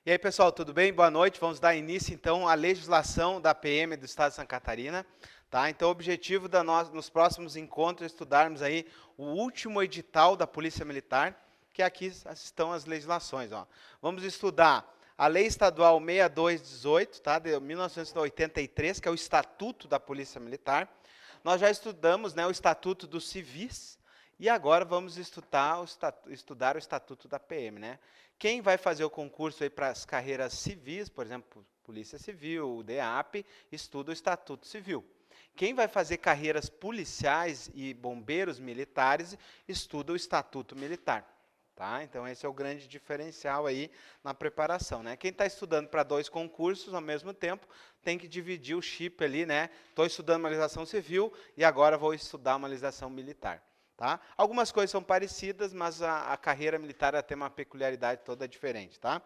E aí, pessoal, tudo bem? Boa noite. Vamos dar início, então, à legislação da PM do Estado de Santa Catarina. Tá? Então, o objetivo nos próximos encontros é estudarmos aí o último edital da Polícia Militar, que aqui estão as legislações. Ó. Vamos estudar a Lei Estadual 6218, tá? De 1983, que é o Estatuto da Polícia Militar. Nós já estudamos, né, o Estatuto dos Civis, e agora vamos estudar o Estatuto da PM, né? Quem vai fazer o concurso aí para as carreiras civis, por exemplo, Polícia Civil, o DEAP, estuda o Estatuto Civil. Quem vai fazer carreiras policiais e bombeiros militares, estuda o Estatuto Militar. Tá? Então, esse é o grande diferencial aí na preparação. Né? Quem está estudando para 2 concursos ao mesmo tempo, tem que dividir o chip ali, né? Estou estudando uma legislação civil e agora vou estudar uma legislação militar. Tá? Algumas coisas são parecidas, mas a carreira militar tem uma peculiaridade toda diferente. Tá?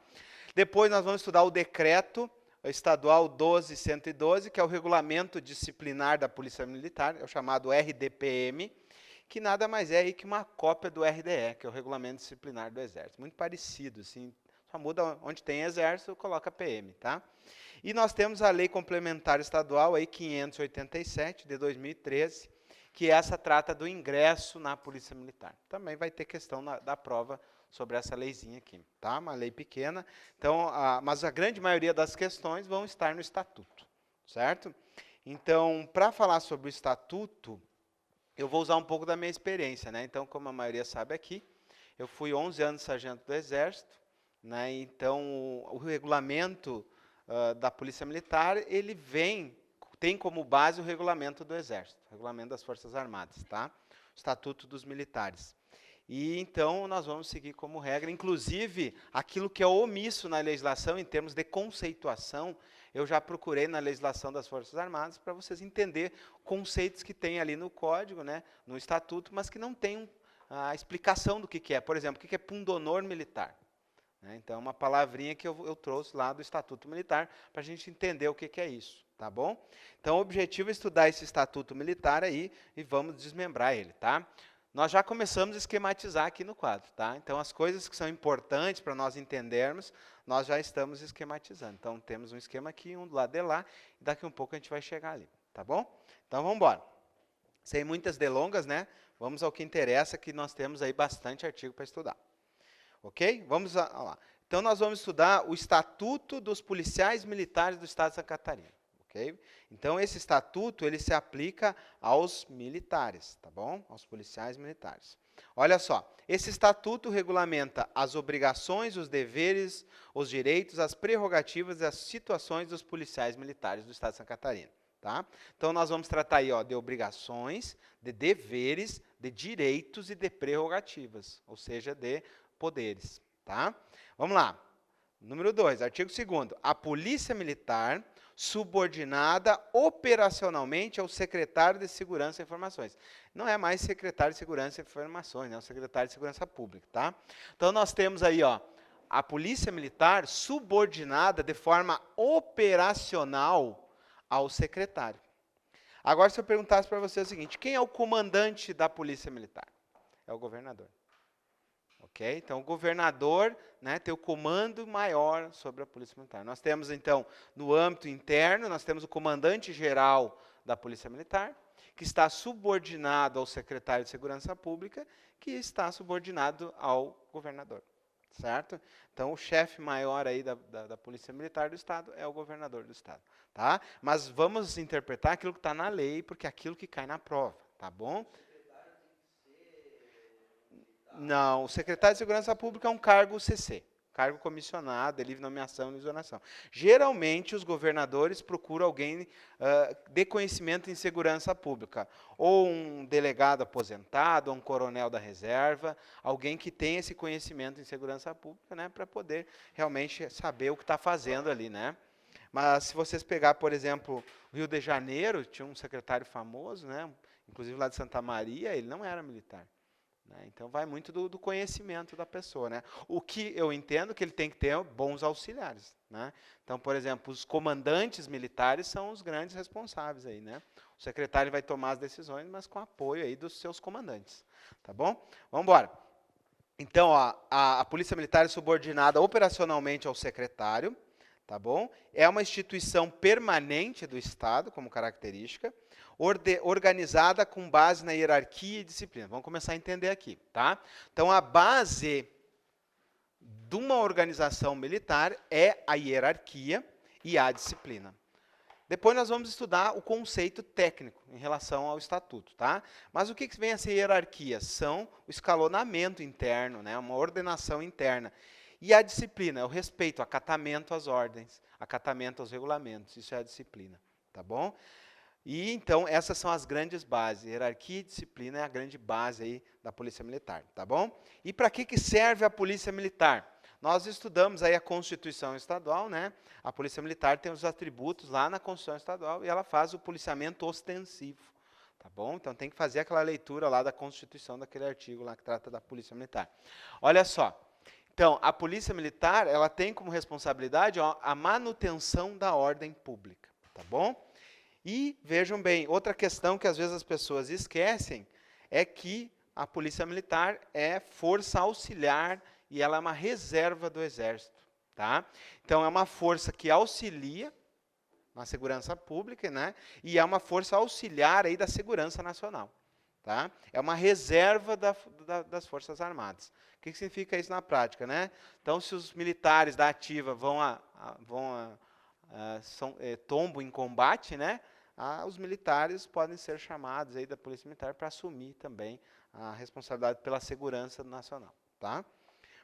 Depois nós vamos estudar o decreto estadual 12112, que é o regulamento disciplinar da Polícia Militar, é o chamado RDPM, que nada mais é que uma cópia do RDE, que é o regulamento disciplinar do Exército. Muito parecido, assim, só muda onde tem Exército, coloca PM. Tá? E nós temos a Lei Complementar Estadual aí, 587, de 2013, que essa trata do ingresso na Polícia Militar. Também vai ter questão da prova sobre essa leizinha aqui, tá? Uma lei pequena, então, mas a grande maioria das questões vão estar no Estatuto, certo? Então, para falar sobre o Estatuto, eu vou usar um pouco da minha experiência, né? Então, como a maioria sabe aqui, eu fui 11 anos sargento do Exército, né? Então, o regulamento da Polícia Militar, ele tem como base o regulamento do Exército, o regulamento das Forças Armadas, tá? O Estatuto dos Militares. E então nós vamos seguir como regra, inclusive aquilo que é omisso na legislação em termos de conceituação, eu já procurei na legislação das Forças Armadas para vocês entenderem conceitos que tem ali no código, né, no estatuto, mas que não tem a explicação do que é. Por exemplo, o que é pundonor militar? Então, uma palavrinha que eu trouxe lá do Estatuto Militar para a gente entender o que é isso, tá bom? Então, o objetivo é estudar esse Estatuto Militar aí e vamos desmembrar ele, tá? Nós já começamos a esquematizar aqui no quadro, tá? Então, as coisas que são importantes para nós entendermos, nós já estamos esquematizando. Então, temos um esquema aqui, um do lado de lá, e daqui um pouco a gente vai chegar ali, tá bom? Então, vamos embora. Sem muitas delongas, né? Vamos ao que interessa, que nós temos aí bastante artigo para estudar. Ok? Vamos lá. Então, nós vamos estudar o Estatuto dos Policiais Militares do Estado de Santa Catarina. Okay? Então, esse estatuto ele se aplica aos militares, tá bom? Aos policiais militares. Olha só, esse estatuto regulamenta as obrigações, os deveres, os direitos, as prerrogativas e as situações dos policiais militares do Estado de Santa Catarina. Tá? Então, nós vamos tratar aí, ó, de obrigações, de deveres, de direitos e de prerrogativas, ou seja, de poderes. Tá? Vamos lá. Número 2, artigo 2º. A Polícia Militar subordinada operacionalmente ao secretário de Segurança e Informações. Não é mais secretário de Segurança e Informações, é o secretário de Segurança Pública. Tá? Então, nós temos aí, ó, a Polícia Militar subordinada de forma operacional ao secretário. Agora, se eu perguntasse para você o seguinte, quem é o comandante da Polícia Militar? É o governador. Ok? Então, o governador, né, tem o comando maior sobre a Polícia Militar. Nós temos, então, no âmbito interno, nós temos o comandante-geral da Polícia Militar, que está subordinado ao secretário de Segurança Pública, que está subordinado ao governador. Certo? Então, o chefe maior aí da Polícia Militar do Estado é o governador do Estado. Tá? Mas vamos interpretar aquilo que está na lei, porque é aquilo que cai na prova. Tá bom? Não, o secretário de Segurança Pública é um cargo CC, cargo comissionado, é livre nomeação e exoneração. Geralmente, os governadores procuram alguém de conhecimento em segurança pública, ou um delegado aposentado, ou um coronel da reserva, alguém que tem esse conhecimento em segurança pública, né, para poder realmente saber o que está fazendo ali, né? Mas se vocês pegar, por exemplo, o Rio de Janeiro, tinha um secretário famoso, né, inclusive lá de Santa Maria, ele não era militar. Então, vai muito do conhecimento da pessoa. Né? O que eu entendo que ele tem que ter bons auxiliares. Né? Então, por exemplo, os comandantes militares são os grandes responsáveis. Aí, né? O secretário vai tomar as decisões, mas com apoio aí dos seus comandantes. Tá bom? Vamos embora. Então, ó, a Polícia Militar é subordinada operacionalmente ao secretário, tá bom? É uma instituição permanente do Estado, como característica, organizada com base na hierarquia e disciplina. Vamos começar a entender aqui, tá? Então, a base de uma organização militar é a hierarquia e a disciplina. Depois nós vamos estudar o conceito técnico em relação ao estatuto, tá? Mas o que vem a ser hierarquia? São o escalonamento interno, né? Uma ordenação interna. E a disciplina é o respeito, acatamento às ordens, acatamento aos regulamentos. Isso é a disciplina, tá bom? E então essas são as grandes bases. Hierarquia e disciplina é a grande base aí da Polícia Militar, tá bom? E para que serve a Polícia Militar? Nós estudamos aí a Constituição Estadual, né? A Polícia Militar tem os atributos lá na Constituição Estadual e ela faz o policiamento ostensivo, tá bom? Então tem que fazer aquela leitura lá da Constituição, daquele artigo lá que trata da Polícia Militar. Olha só, então a Polícia Militar, ela tem como responsabilidade, ó, a manutenção da ordem pública, tá bom? E vejam bem, outra questão que às vezes as pessoas esquecem é que a Polícia Militar é força auxiliar e ela é uma reserva do Exército, tá? Então é uma força que auxilia na segurança pública, né? E é uma força auxiliar aí da segurança nacional, tá? É uma reserva das Forças Armadas. O que significa isso na prática, né? Então, se os militares da ativa tombo em combate, né? Os militares podem ser chamados aí da Polícia Militar para assumir também a responsabilidade pela segurança nacional, tá?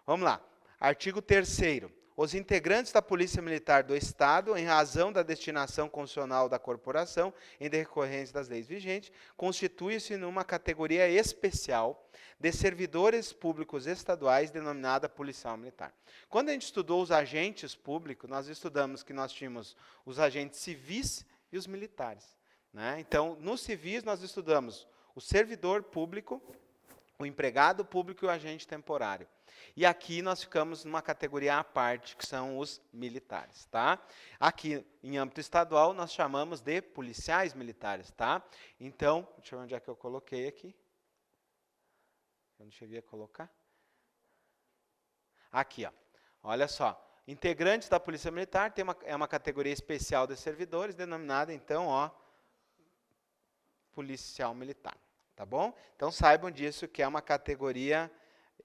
Vamos lá. Artigo 3º. Os integrantes da Polícia Militar do Estado, em razão da destinação constitucional da corporação, em decorrência das leis vigentes, constituem-se numa categoria especial de servidores públicos estaduais, denominada policial militar. Quando a gente estudou os agentes públicos, nós estudamos que nós tínhamos os agentes civis e os militares, né? Então, nos civis, nós estudamos o servidor público, o empregado público e o agente temporário. E aqui nós ficamos numa categoria à parte, que são os militares, tá? Aqui, em âmbito estadual, nós chamamos de policiais militares, tá? Então, deixa eu ver onde é que eu coloquei aqui. Eu não cheguei a colocar. Aqui, ó. Olha só. Integrantes da Polícia Militar é uma categoria especial de servidores, denominada, então, ó, policial militar, tá bom? Então, saibam disso, que é uma categoria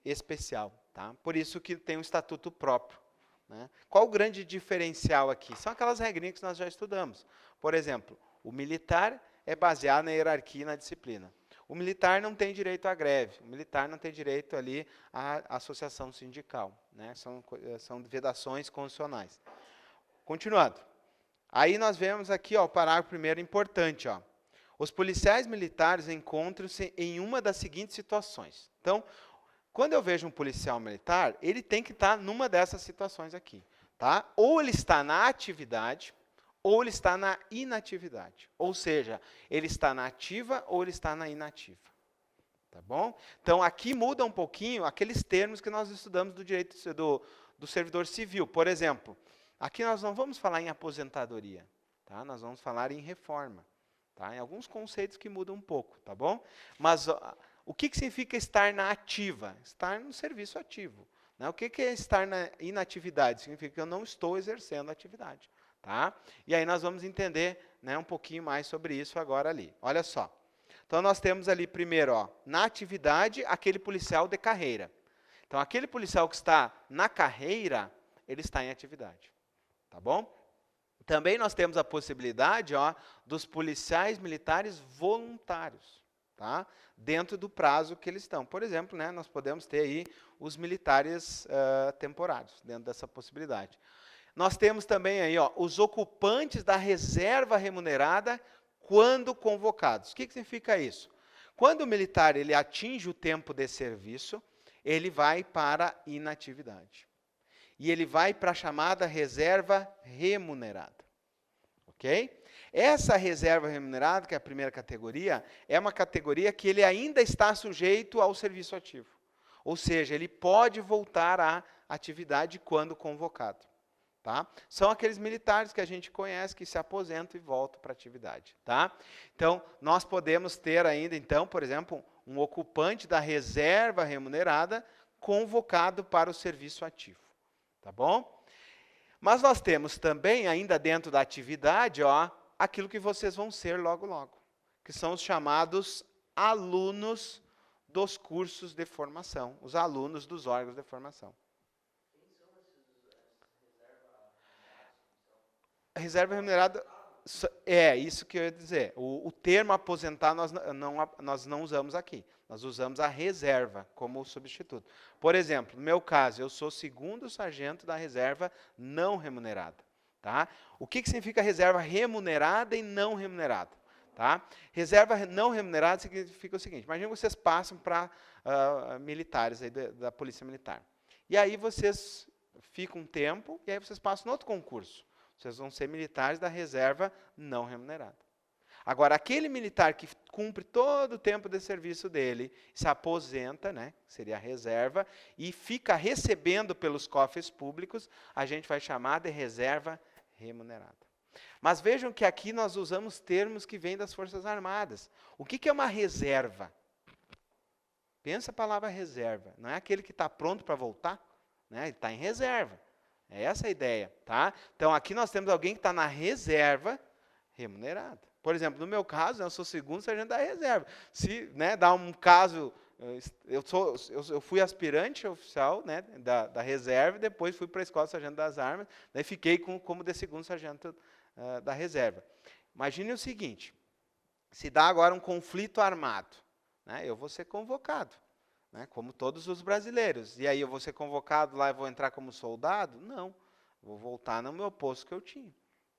especial, tá? Por isso que tem um estatuto próprio, né? Qual o grande diferencial aqui? São aquelas regrinhas que nós já estudamos. Por exemplo, o militar é baseado na hierarquia e na disciplina. O militar não tem direito à greve, o militar não tem direito ali à associação sindical, né? São vedações constitucionais. Continuando. Aí nós vemos aqui, ó, o parágrafo 1º importante, ó. Os policiais militares encontram-se em uma das seguintes situações. Então, quando eu vejo um policial militar, ele tem que estar numa dessas situações aqui, tá? Ou ele está na atividade, ou ele está na inatividade. Ou seja, ele está na ativa ou ele está na inativa. Tá bom? Então, aqui muda um pouquinho aqueles termos que nós estudamos do direito do servidor civil. Por exemplo, aqui nós não vamos falar em aposentadoria, tá? Nós vamos falar em reforma, tá? Em alguns conceitos que mudam um pouco, tá bom? Mas o que significa estar na ativa? Estar no serviço ativo, né? O que é estar na inatividade? Significa que eu não estou exercendo a atividade, tá? E aí nós vamos entender, né, um pouquinho mais sobre isso agora ali. Olha só. Então, nós temos ali primeiro, ó, na atividade, aquele policial de carreira. Então, aquele policial que está na carreira, ele está em atividade, tá bom? Também nós temos a possibilidade, ó, dos policiais militares voluntários, tá? Dentro do prazo que eles estão. Por exemplo, né, nós podemos ter aí os militares temporários, dentro dessa possibilidade. Nós temos também aí, ó, os ocupantes da reserva remunerada quando convocados. O que significa isso? Quando o militar ele atinge o tempo de serviço, ele vai para a inatividade. E ele vai para a chamada reserva remunerada. Ok? Essa reserva remunerada, que é a primeira categoria, é uma categoria que ele ainda está sujeito ao serviço ativo. Ou seja, ele pode voltar à atividade quando convocado. Tá? São aqueles militares que a gente conhece, que se aposentam e voltam para a atividade. Tá? Então, nós podemos ter ainda, então, por exemplo, um ocupante da reserva remunerada convocado para o serviço ativo. Tá bom? Mas nós temos também, ainda dentro da atividade, ó, aquilo que vocês vão ser logo, logo, que são os chamados alunos dos cursos de formação, os alunos dos órgãos de formação. A reserva remunerada é isso que eu ia dizer. O termo aposentar nós não usamos aqui. Nós usamos a reserva como substituto. Por exemplo, no meu caso, eu sou segundo sargento da reserva não remunerada. Tá? O que significa reserva remunerada e não remunerada? Tá? Reserva não remunerada significa o seguinte: imagina que vocês passam para militares aí da Polícia Militar. E aí vocês ficam um tempo e aí vocês passam em outro concurso. Vocês vão ser militares da reserva não remunerada. Agora, aquele militar que cumpre todo o tempo de serviço dele, se aposenta, né, seria a reserva, e fica recebendo pelos cofres públicos, a gente vai chamar de reserva remunerada. Mas vejam que aqui nós usamos termos que vêm das Forças Armadas. O que é uma reserva? Pensa a palavra reserva. Não é aquele que está pronto para voltar, né? Ele está em reserva. É essa a ideia, tá? Então, aqui nós temos alguém que está na reserva remunerada. Por exemplo, no meu caso, eu sou segundo sargento da reserva. Se, né, dá um caso, eu fui aspirante oficial, né, da reserva, e depois fui para a escola de sargento das armas, daí fiquei como de segundo sargento da reserva. Imagine o seguinte: se dá agora um conflito armado, né, eu vou ser convocado, né, como todos os brasileiros. E aí eu vou ser convocado lá e vou entrar como soldado? Não, vou voltar no meu posto que eu tinha.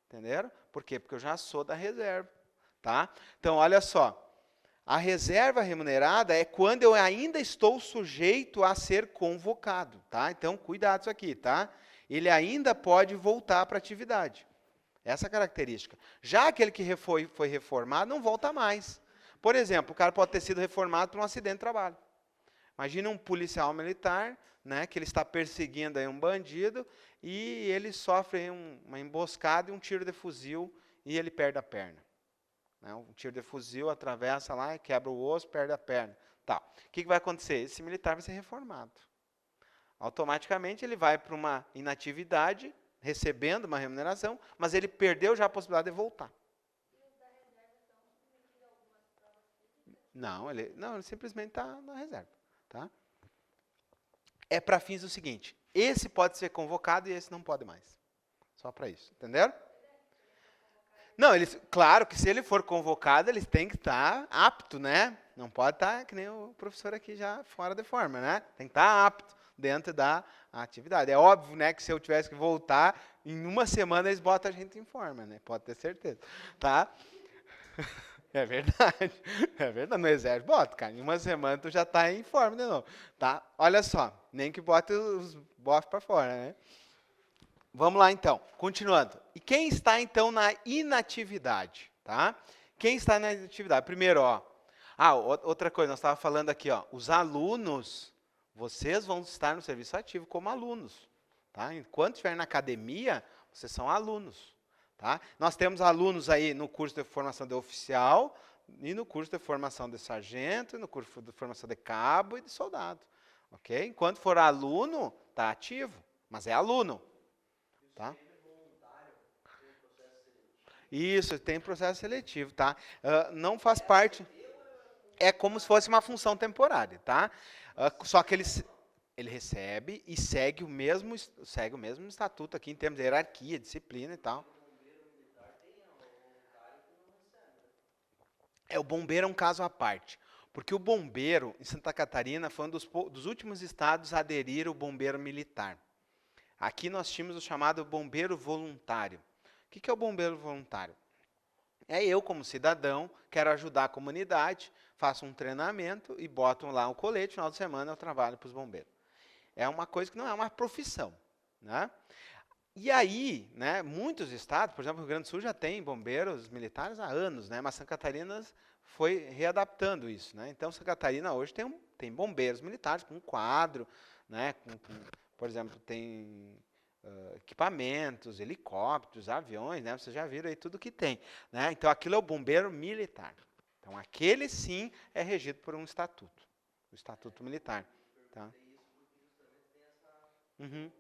Entenderam? Por quê? Porque eu já sou da reserva. Tá? Então, olha só. A reserva remunerada é quando eu ainda estou sujeito a ser convocado. Tá? Então, cuidado isso aqui. Tá? Ele ainda pode voltar para a atividade. Essa é a característica. Já aquele que foi reformado, não volta mais. Por exemplo, o cara pode ter sido reformado por um acidente de trabalho. Imagina um policial militar, né, que ele está perseguindo aí um bandido e ele sofre uma emboscada e um tiro de fuzil e ele perde a perna. Né, um tiro de fuzil atravessa lá, quebra o osso, perde a perna. Tá. O que vai acontecer? Esse militar vai ser reformado. Automaticamente ele vai para uma inatividade, recebendo uma remuneração, mas ele perdeu já a possibilidade de voltar. Não, ele simplesmente está na reserva. Tá? É para fins do seguinte: esse pode ser convocado e esse não pode mais. Só para isso, entenderam? Não, claro que se ele for convocado, ele tem que estar apto, né? Não pode estar que nem o professor aqui já fora de forma, né? Tem que estar apto dentro da atividade. É óbvio, né, que se eu tivesse que voltar, em uma semana eles botam a gente em forma, né? Pode ter certeza, tá? É verdade, é verdade. No exército, bota, cara. Em uma semana tu já está em forma de novo, tá? Olha só, nem que bote os bofs para fora, né? Vamos lá, então. Continuando. E quem está, então, na inatividade, tá? Quem está na inatividade? Primeiro, ó. Outra coisa, nós estávamos falando aqui, ó. Os alunos, vocês vão estar no serviço ativo como alunos, tá? Enquanto estiver na academia, vocês são alunos. Tá? Nós temos alunos aí no curso de formação de oficial, e no curso de formação de sargento, e no curso de formação de cabo e de soldado. Okay? Enquanto for aluno, está ativo, mas é aluno. Tá? Isso, tem processo seletivo. Tá? Não faz parte, é como se fosse uma função temporária. Tá? Só que ele recebe e segue o mesmo estatuto aqui em termos de hierarquia, disciplina e tal. O bombeiro é um caso à parte, porque o bombeiro, em Santa Catarina, foi um dos últimos estados a aderir ao bombeiro militar. Aqui nós tínhamos o chamado bombeiro voluntário. O que é o bombeiro voluntário? É eu, como cidadão, quero ajudar a comunidade, faço um treinamento e boto lá o colete, no final de semana eu trabalho para os bombeiros. É uma coisa que não é uma profissão, né? E aí, né, muitos estados, por exemplo, o Rio Grande do Sul já tem bombeiros militares há anos, né, mas Santa Catarina foi readaptando isso. Né? Então, Santa Catarina hoje tem bombeiros militares com quadro, né, por exemplo, tem equipamentos, helicópteros, aviões, né, vocês já viram aí tudo que tem. Né? Então, aquilo é o bombeiro militar. Então, aquele sim é regido por um estatuto, o estatuto militar. Tá? Uhum.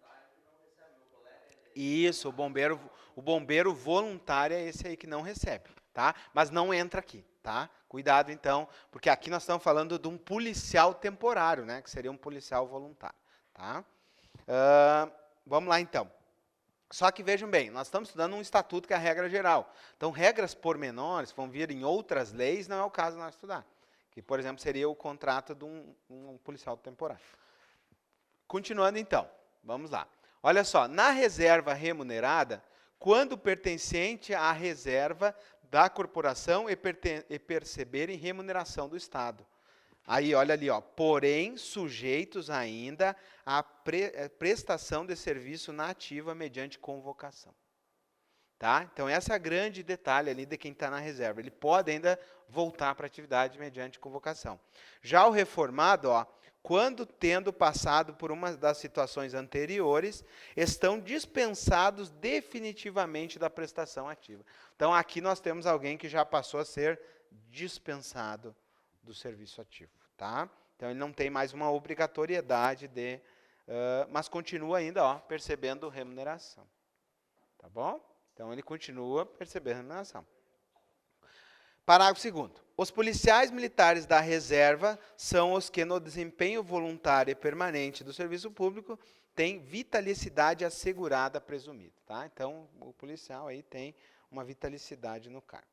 Isso, o bombeiro voluntário é esse aí que não recebe, tá? Mas não entra aqui, tá? Cuidado então, porque aqui nós estamos falando de um policial temporário, né? Que seria um policial voluntário, tá? Ah, vamos lá então. Só que vejam bem, nós estamos estudando um estatuto que é a regra geral. Então, regras pormenores que vão vir em outras leis, não é o caso de nós estudar. Que, por exemplo, seria o contrato de um policial temporário. Continuando então, vamos lá. Olha só, na reserva remunerada, quando pertencente à reserva da corporação e perceberem remuneração do Estado. Aí, olha ali, ó, porém sujeitos ainda à prestação de serviço na ativa mediante convocação. Tá? Então, esse é o grande detalhe ali de quem está na reserva. Ele pode ainda voltar para a atividade mediante convocação. Já o reformado, ó, quando tendo passado por uma das situações anteriores, estão dispensados definitivamente da prestação ativa. Então, aqui nós temos alguém que já passou a ser dispensado do serviço ativo. Tá? Então, ele não tem mais uma obrigatoriedade de... mas continua ainda ó, percebendo remuneração. Tá bom? Então, ele continua percebendo a remuneração. Parágrafo 2º. Os policiais militares da reserva são os que, no desempenho voluntário e permanente do serviço público, têm vitalicidade assegurada presumida. Tá? Então, o policial aí tem uma vitalicidade no cargo.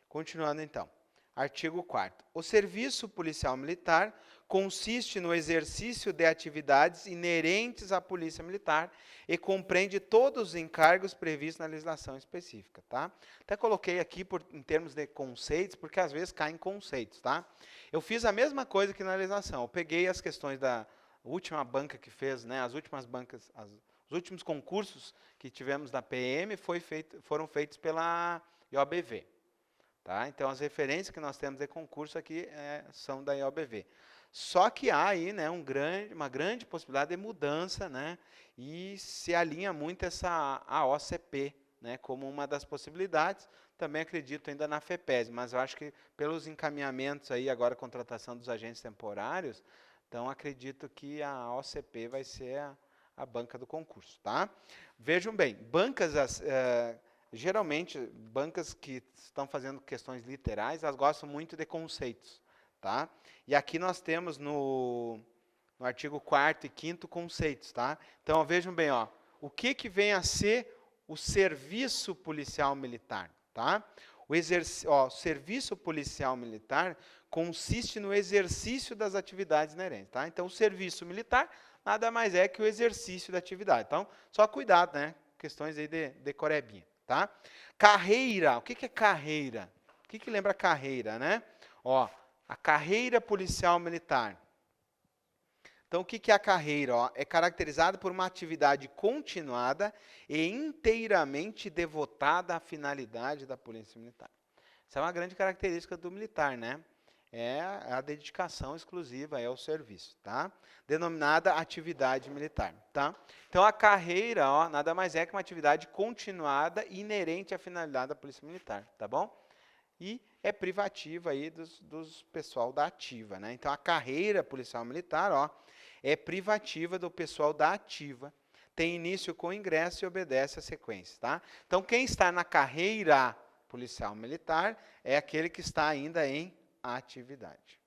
Continuando, então. Artigo 4º. O serviço policial militar consiste no exercício de atividades inerentes à polícia militar e compreende todos os encargos previstos na legislação específica, tá? Até coloquei aqui em termos de conceitos, porque às vezes caem conceitos, tá? Eu fiz a mesma coisa que na legislação. Eu peguei as questões da última banca que fez, né, as últimas bancas, os últimos concursos que tivemos da PM foram feitos pela IOBV. Tá? Então, as referências que nós temos de concurso aqui são da IOBV. Só que há aí né, uma grande possibilidade de mudança, né, e se alinha muito a OCP né, como uma das possibilidades. Também acredito ainda na FEPES, mas eu acho que pelos encaminhamentos aí, agora a contratação dos agentes temporários, então acredito que a OCP vai ser a banca do concurso. Tá? Vejam bem, geralmente, bancas que estão fazendo questões literais, elas gostam muito de conceitos. Tá? E aqui nós temos no artigo 4º e 5º conceitos. Tá? Então, vejam bem, ó, o que vem a ser o serviço policial militar? Tá? O serviço policial militar consiste no exercício das atividades inerentes. Tá? Então, o serviço militar nada mais é que o exercício da atividade. Então, só cuidado, né? Questões aí de corebinha. Tá? Carreira, o que é carreira? O que lembra carreira, né? Ó, a carreira policial militar. Então, o que é a carreira? Ó, é caracterizada por uma atividade continuada e inteiramente devotada à finalidade da polícia militar. Essa é uma grande característica do militar, né? É a dedicação exclusiva ao serviço, tá? Denominada atividade militar, tá? Então, a carreira, ó, nada mais é que uma atividade continuada e inerente à finalidade da polícia militar, tá bom? E é privativa aí dos pessoal da ativa, né? Então, a carreira policial militar, ó, é privativa do pessoal da ativa, tem início com ingresso e obedece à sequência, tá? Então, quem está na carreira policial militar é aquele que está ainda em atividade.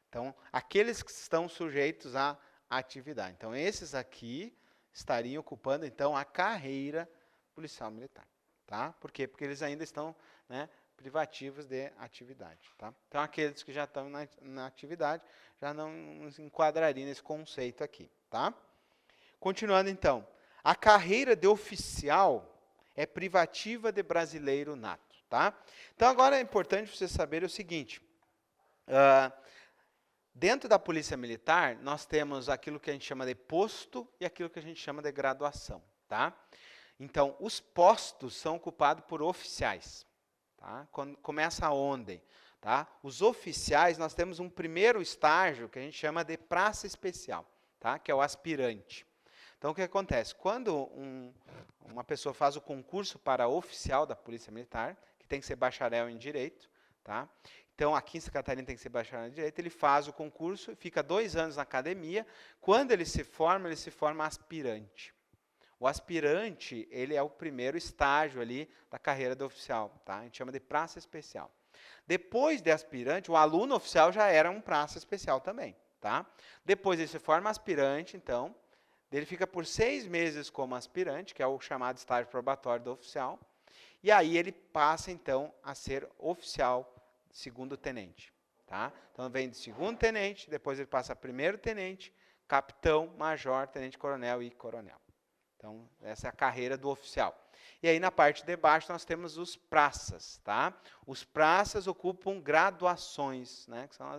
Então, aqueles que estão sujeitos à atividade. Então, esses aqui estariam ocupando, então, a carreira policial militar. Tá? Por quê? Porque eles ainda estão né, privativos de atividade. Tá? Então, aqueles que já estão na atividade já não nos enquadrariam nesse conceito aqui. Tá? Continuando, então. A carreira de oficial é privativa de brasileiro nato. Tá? Então, agora é importante você saber o seguinte. Dentro da polícia militar, nós temos aquilo que a gente chama de posto e aquilo que a gente chama de graduação. Tá? Então, os postos são ocupados por oficiais. Tá? Começa onde? Tá? Os oficiais, nós temos um primeiro estágio que a gente chama de praça especial, tá? Que é o aspirante. Então, o que acontece? Quando uma pessoa faz o concurso para oficial da Polícia Militar, que tem que ser bacharel em Direito, tá? Então, aqui em Santa Catarina tem que ser bacharel em Direito, ele faz o concurso, fica 2 anos na academia. Quando ele se forma aspirante. O aspirante, ele é o primeiro estágio ali da carreira do oficial, tá? A gente chama de praça especial. Depois de aspirante, o aluno oficial já era um praça especial também, tá? Depois ele se forma aspirante, então, ele fica por 6 meses como aspirante, que é o chamado estágio probatório do oficial, e aí ele passa, então, a ser oficial segundo tenente, tá? Então, vem de segundo tenente, depois ele passa a primeiro tenente, capitão, major, tenente-coronel e coronel. Então, essa é a carreira do oficial. E aí, na parte de baixo, nós temos os praças, tá? Os praças ocupam graduações, né? Que são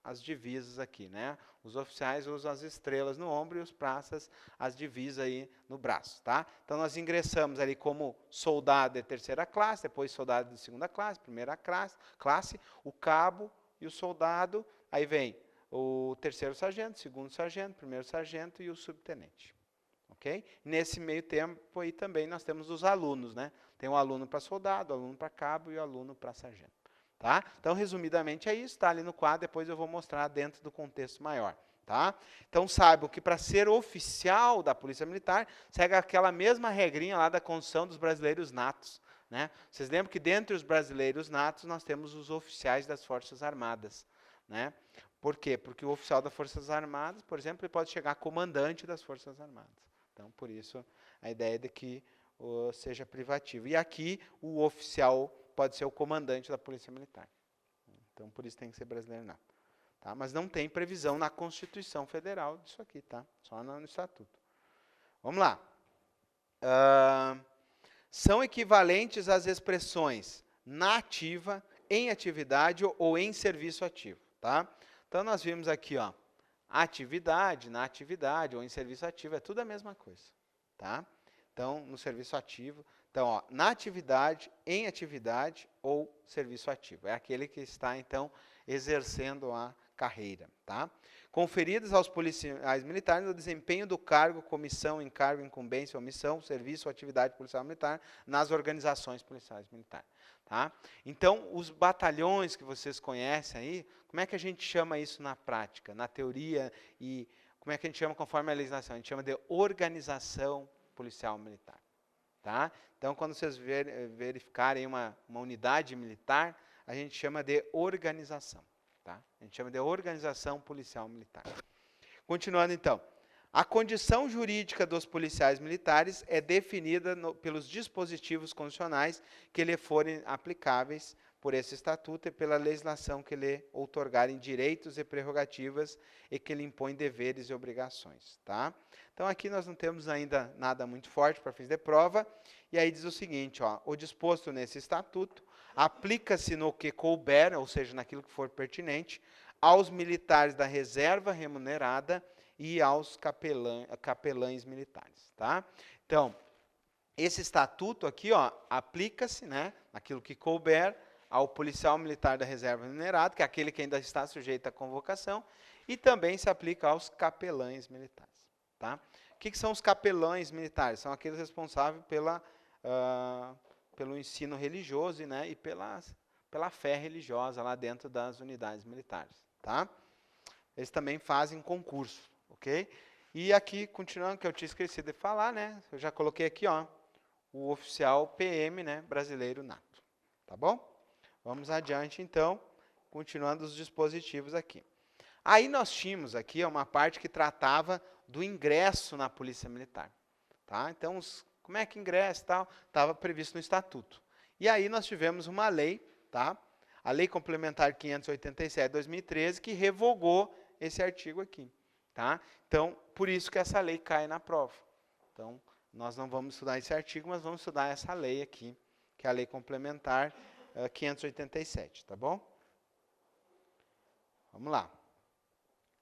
as divisas aqui, né? Os oficiais usam as estrelas no ombro e os praças as divisas aí no braço, tá? Então, nós ingressamos ali como soldado de terceira classe, depois soldado de segunda classe, primeira classe, o cabo e o soldado, aí vem o terceiro sargento, segundo sargento, primeiro sargento e o subtenente. Okay? Nesse meio tempo aí também nós temos os alunos, né? Tem um aluno para soldado, aluno para cabo e o aluno para sargento. Tá? Então, resumidamente é isso, está ali no quadro, depois eu vou mostrar dentro do contexto maior. Tá? Então, saibam que para ser oficial da Polícia Militar, segue aquela mesma regrinha lá da Constituição dos Brasileiros Natos. Né? Vocês lembram que dentre os brasileiros natos nós temos os oficiais das Forças Armadas. Né? Por quê? Porque o oficial das Forças Armadas, por exemplo, ele pode chegar a comandante das Forças Armadas. Então, por isso, a ideia de que seja privativo. E aqui, o oficial pode ser o comandante da Polícia Militar. Então, por isso tem que ser brasileiro nato. Tá? Mas não tem previsão na Constituição Federal disso aqui, tá? Só no Estatuto. Vamos lá. São equivalentes às expressões na ativa, em atividade ou em serviço ativo. Tá? Então, nós vimos aqui, ó, atividade, na atividade ou em serviço ativo, é tudo a mesma coisa. Tá? Então, no serviço ativo, então, ó, na atividade, em atividade ou serviço ativo. É aquele que está, então, exercendo a carreira. Tá? Conferidas aos policiais militares o desempenho do cargo, comissão, encargo, incumbência, omissão, serviço ou atividade policial militar nas organizações policiais militares. Tá? Então, os batalhões que vocês conhecem aí, como é que a gente chama isso na prática, na teoria, e como é que a gente chama conforme a legislação? A gente chama de organização policial militar. Tá? Então, quando vocês verificarem uma unidade militar, a gente chama de organização. Tá? A gente chama de organização policial militar. Continuando, então. A condição jurídica dos policiais militares é definida pelos dispositivos constitucionais que lhe forem aplicáveis por esse estatuto e pela legislação que lhe outorgarem direitos e prerrogativas e que lhe impõem deveres e obrigações. Tá? Então, aqui nós não temos ainda nada muito forte para fins de prova, e aí diz o seguinte, ó, o disposto nesse estatuto aplica-se no que couber, ou seja, naquilo que for pertinente, aos militares da reserva remunerada e aos capelães militares. Tá? Então, esse estatuto aqui, ó, aplica-se, né, naquilo que couber, ao policial militar da reserva remunerada, que é aquele que ainda está sujeito à convocação, e também se aplica aos capelães militares. Tá? O que são os capelães militares? São aqueles responsáveis pelo ensino religioso, né, e pela fé religiosa lá dentro das unidades militares. Tá? Eles também fazem concurso. Ok? E aqui, continuando, que eu tinha esquecido de falar, né? Eu já coloquei aqui, ó, o oficial PM, né, brasileiro nato. Tá bom? Vamos adiante, então, continuando os dispositivos aqui. Aí nós tínhamos aqui uma parte que tratava do ingresso na Polícia Militar. Tá? Então, como é que ingressa e tal? Estava previsto no Estatuto. E aí nós tivemos uma lei, tá? A Lei Complementar 587 de 2013, que revogou esse artigo aqui. Tá? Então, por isso que essa lei cai na prova. Então, nós não vamos estudar esse artigo, mas vamos estudar essa lei aqui, que é a Lei Complementar 587, tá bom? Vamos lá.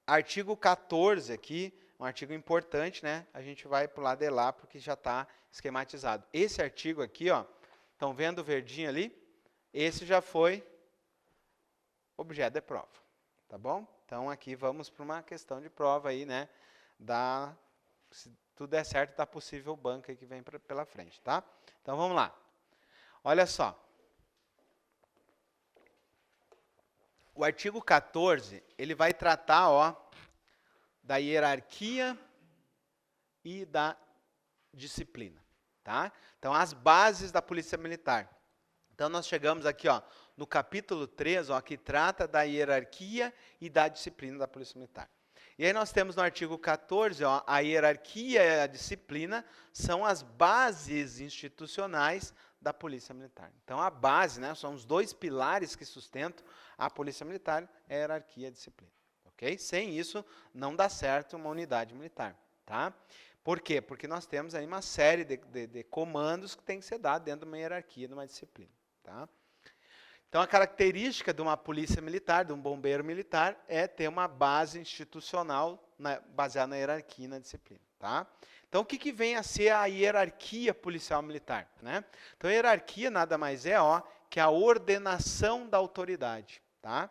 Artigo 14 aqui, um artigo importante, né? A gente vai pular de lá, porque já está esquematizado. Esse artigo aqui, ó, estão vendo o verdinho ali? Esse já foi objeto de prova, tá bom? Então, aqui vamos para uma questão de prova aí, né? Se tudo der certo, da possível banca que vem pela frente, tá? Então, vamos lá. Olha só. O artigo 14, ele vai tratar, ó, da hierarquia e da disciplina, tá? Então, as bases da Polícia Militar. Então, nós chegamos aqui, ó, no capítulo 3, ó, que trata da hierarquia e da disciplina da Polícia Militar. E aí nós temos no artigo 14, ó, a hierarquia e a disciplina são as bases institucionais da Polícia Militar. Então, a base, né, são os dois pilares que sustentam a Polícia Militar, é a hierarquia e a disciplina. Ok? Sem isso, não dá certo uma unidade militar. Tá? Por quê? Porque nós temos aí uma série de comandos que tem que ser dado dentro de uma hierarquia, de uma disciplina. Tá? Então, a característica de uma polícia militar, de um bombeiro militar, é ter uma base institucional baseada na hierarquia e na disciplina. Tá? Então, o que vem a ser a hierarquia policial militar? Né? Então, a hierarquia nada mais é, ó, que a ordenação da autoridade, tá?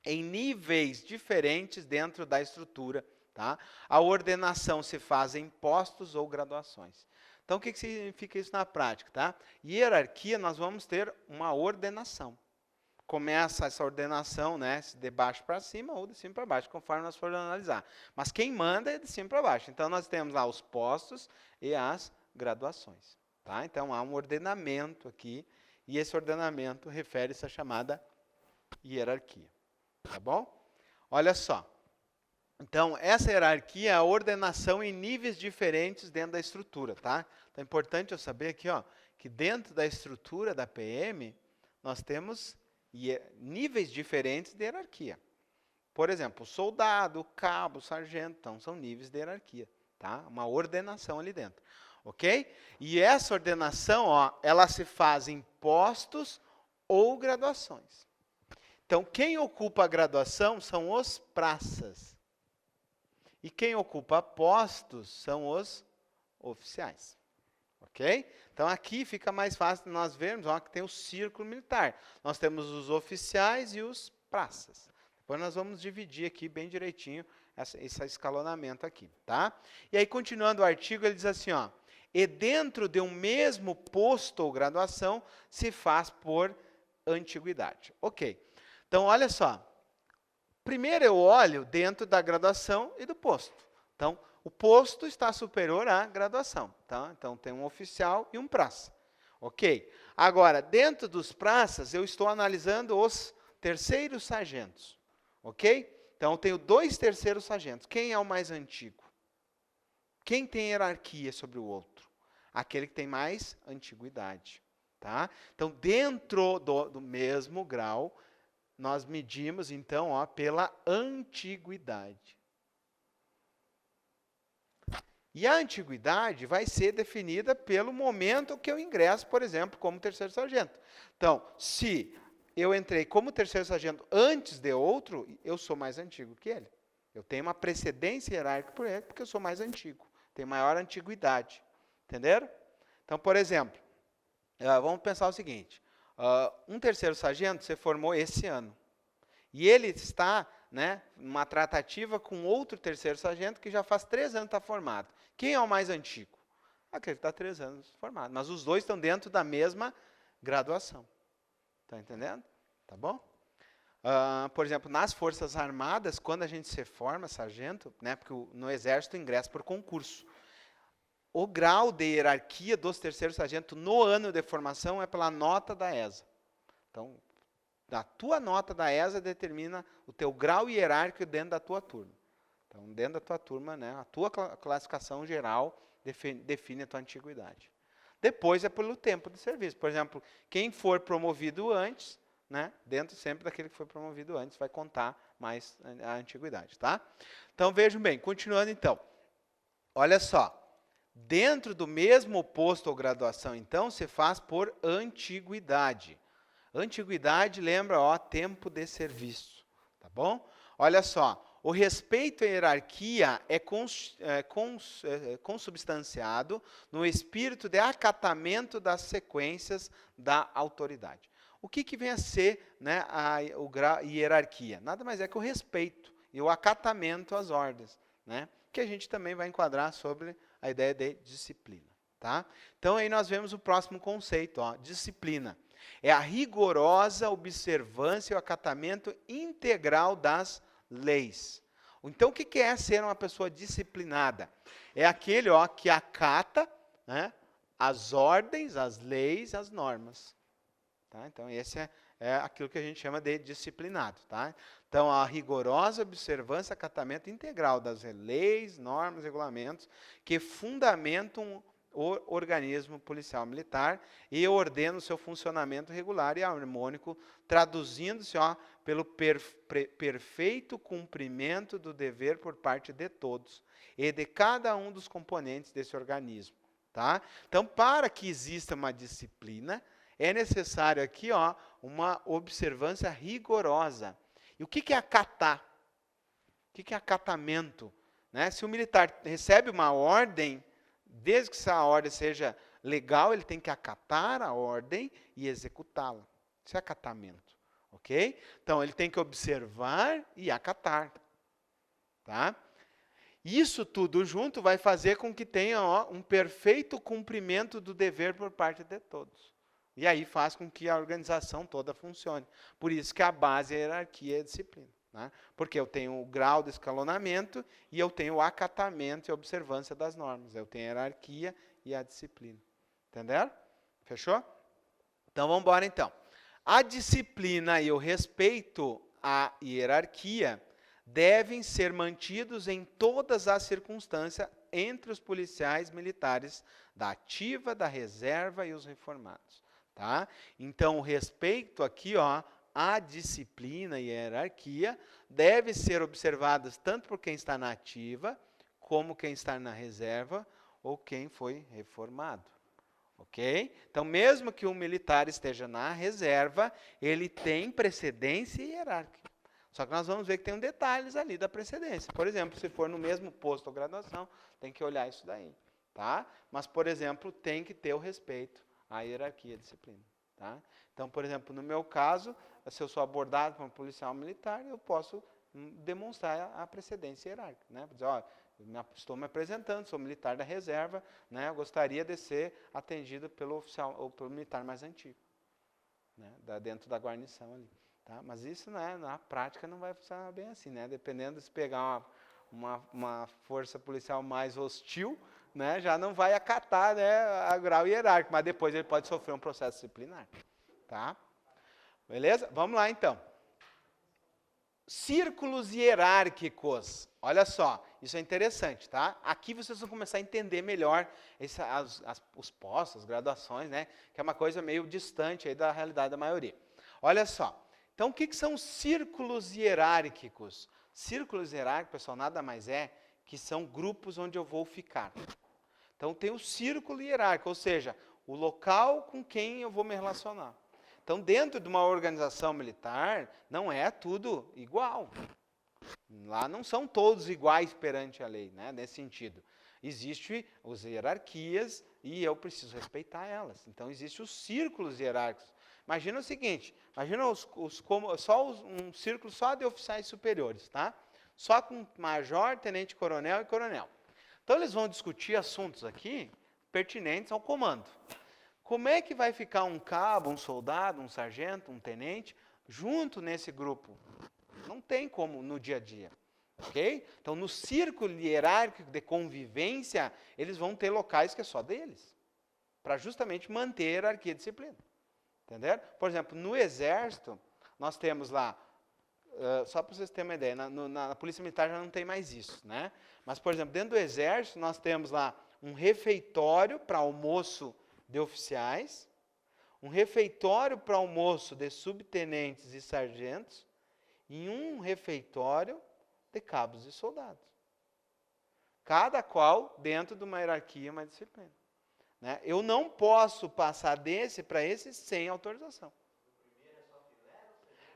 Em níveis diferentes dentro da estrutura. Tá? A ordenação se faz em postos ou graduações. Então, o que significa isso na prática? Tá? Hierarquia, nós vamos ter uma ordenação. Começa essa ordenação, né, de baixo para cima ou de cima para baixo, conforme nós formos analisar. Mas quem manda é de cima para baixo. Então, nós temos lá os postos e as graduações. Tá? Então, há um ordenamento aqui, e esse ordenamento refere-se à chamada hierarquia. Tá bom? Olha só. Então, essa hierarquia é a ordenação em níveis diferentes dentro da estrutura, tá? Então, é importante eu saber aqui, ó, que dentro da estrutura da PM, nós temos níveis diferentes de hierarquia. Por exemplo, soldado, cabo, sargento, então, são níveis de hierarquia, tá? Uma ordenação ali dentro, ok? E essa ordenação, ó, ela se faz em postos ou graduações. Então, quem ocupa a graduação são os praças. E quem ocupa postos são os oficiais. Ok? Então, aqui fica mais fácil de nós vermos, ó, que tem o círculo militar. Nós temos os oficiais e os praças. Depois nós vamos dividir aqui bem direitinho esse escalonamento aqui. Tá? E aí, continuando o artigo, ele diz assim, ó, e dentro de um mesmo posto ou graduação se faz por antiguidade. Ok. Então, olha só. Primeiro eu olho dentro da graduação e do posto. Então, o posto está superior à graduação. Tá? Então, tem um oficial e um praça. Ok. Agora, dentro dos praças, eu estou analisando os terceiros sargentos. Ok? Então, eu tenho 2 terceiros sargentos. Quem é o mais antigo? Quem tem hierarquia sobre o outro? Aquele que tem mais antiguidade. Tá? Então, dentro do mesmo grau, nós medimos, então, ó, pela antiguidade. E a antiguidade vai ser definida pelo momento que eu ingresso, por exemplo, como terceiro sargento. Então, se eu entrei como terceiro sargento antes de outro, eu sou mais antigo que ele. Eu tenho uma precedência hierárquica por ele, porque eu sou mais antigo. Tenho maior antiguidade. Entenderam? Então, por exemplo, vamos pensar o seguinte. Um terceiro sargento se formou esse ano. E ele está, né, numa tratativa com outro terceiro sargento que já faz 3 anos que está formado. Quem é o mais antigo? Aquele que está 3 anos formado. Mas os dois estão dentro da mesma graduação. Está entendendo? Tá bom? Por exemplo, nas Forças Armadas, quando a gente se forma sargento, né, porque no Exército ingressa por concurso. O grau de hierarquia dos terceiros sargentos no ano de formação é pela nota da ESA. Então, a tua nota da ESA determina o teu grau hierárquico dentro da tua turma. Então, dentro da tua turma, né, a tua classificação geral define a tua antiguidade. Depois é pelo tempo de serviço. Por exemplo, quem for promovido antes, né, dentro sempre daquele que foi promovido antes, vai contar mais a antiguidade. Tá? Então, vejam bem, continuando então. Olha só. Dentro do mesmo posto ou graduação, então, se faz por antiguidade. Antiguidade, lembra, ó, tempo de serviço. Tá bom? Olha só, o respeito à hierarquia é consubstanciado no espírito de acatamento das sequências da autoridade. O que vem a ser, né, a hierarquia? Nada mais é que o respeito e o acatamento às ordens, né, que a gente também vai enquadrar sobre a ideia de disciplina. Tá? Então, aí nós vemos o próximo conceito, ó, disciplina. É a rigorosa observância e o acatamento integral das leis. Então, o que é ser uma pessoa disciplinada? É aquele que acata, né, as ordens, as leis, as normas. Tá? Então, esse é aquilo que a gente chama de disciplinado. Tá? Então, a rigorosa observância e acatamento integral das leis, normas, regulamentos que fundamentam o organismo policial militar e ordenam o seu funcionamento regular e harmônico, traduzindo-se pelo perfeito cumprimento do dever por parte de todos e de cada um dos componentes desse organismo. Tá? Então, para que exista uma disciplina, é necessário aqui uma observância rigorosa. E o que é acatar? O que é acatamento? Né? Se o militar recebe uma ordem, desde que essa ordem seja legal, ele tem que acatar a ordem e executá-la. Isso é acatamento. Ok? Então, ele tem que observar e acatar. Tá? Isso tudo junto vai fazer com que tenha um perfeito cumprimento do dever por parte de todos. E aí faz com que a organização toda funcione. Por isso que a base é a hierarquia e a disciplina. Né? Porque eu tenho o grau de escalonamento e eu tenho o acatamento e a observância das normas. Eu tenho a hierarquia e a disciplina. Entenderam? Fechou? Então, vamos embora então. A disciplina e o respeito à hierarquia devem ser mantidos em todas as circunstâncias entre os policiais militares da ativa, da reserva e os reformados. Tá? Então, o respeito aqui, à disciplina e à hierarquia deve ser observadas tanto por quem está na ativa, como quem está na reserva, ou quem foi reformado. Ok? Então, mesmo que um militar esteja na reserva, ele tem precedência hierárquica. Só que nós vamos ver que tem detalhes ali da precedência. Por exemplo, se for no mesmo posto ou graduação, tem que olhar isso daí. Tá? Mas, por exemplo, tem que ter o respeito à hierarquia e à disciplina. Tá? Então, por exemplo, no meu caso, se eu sou abordado por um policial militar, eu posso demonstrar a precedência hierárquica. Né? Dizer, estou me apresentando, sou militar da reserva, né? Eu gostaria de ser atendido pelo oficial ou pelo militar mais antigo, né? Dentro da guarnição ali. Tá? Mas isso, né, na prática não vai funcionar bem assim, né? Dependendo se pegar uma força policial mais hostil, né, já não vai acatar, né, a grau hierárquico, mas depois ele pode sofrer um processo disciplinar. Tá? Beleza? Vamos lá então. Círculos hierárquicos. Olha só, isso é interessante, tá? Aqui vocês vão começar a entender melhor os postos, as graduações, né? Que é uma coisa meio distante aí da realidade da maioria. Olha só. Então, o que são círculos hierárquicos? Círculos hierárquicos, pessoal, nada mais é que são grupos onde eu vou ficar. Então, tem o círculo hierárquico, ou seja, o local com quem eu vou me relacionar. Então, dentro de uma organização militar, não é tudo igual. Lá não são todos iguais perante a lei, né? Nesse sentido. Existem as hierarquias e eu preciso respeitar elas. Então, existem os círculos hierárquicos. Imagina o seguinte, imagina um círculo só de oficiais superiores, tá? Só com major, tenente coronel e coronel. Então, eles vão discutir assuntos aqui pertinentes ao comando. Como é que vai ficar um cabo, um soldado, um sargento, um tenente, junto nesse grupo? Não tem como no dia a dia. Ok? Então, no círculo hierárquico de convivência, eles vão ter locais que é só deles, para justamente manter a hierarquia e disciplina. Entenderam? Por exemplo, no Exército, nós temos lá, só para vocês terem uma ideia, na Polícia Militar já não tem mais isso, né? Mas, por exemplo, dentro do Exército, nós temos lá um refeitório para almoço de oficiais, um refeitório para almoço de subtenentes e sargentos, e um refeitório de cabos e soldados. Cada qual dentro de uma hierarquia, uma disciplina. Né? Eu não posso passar desse para esse sem autorização.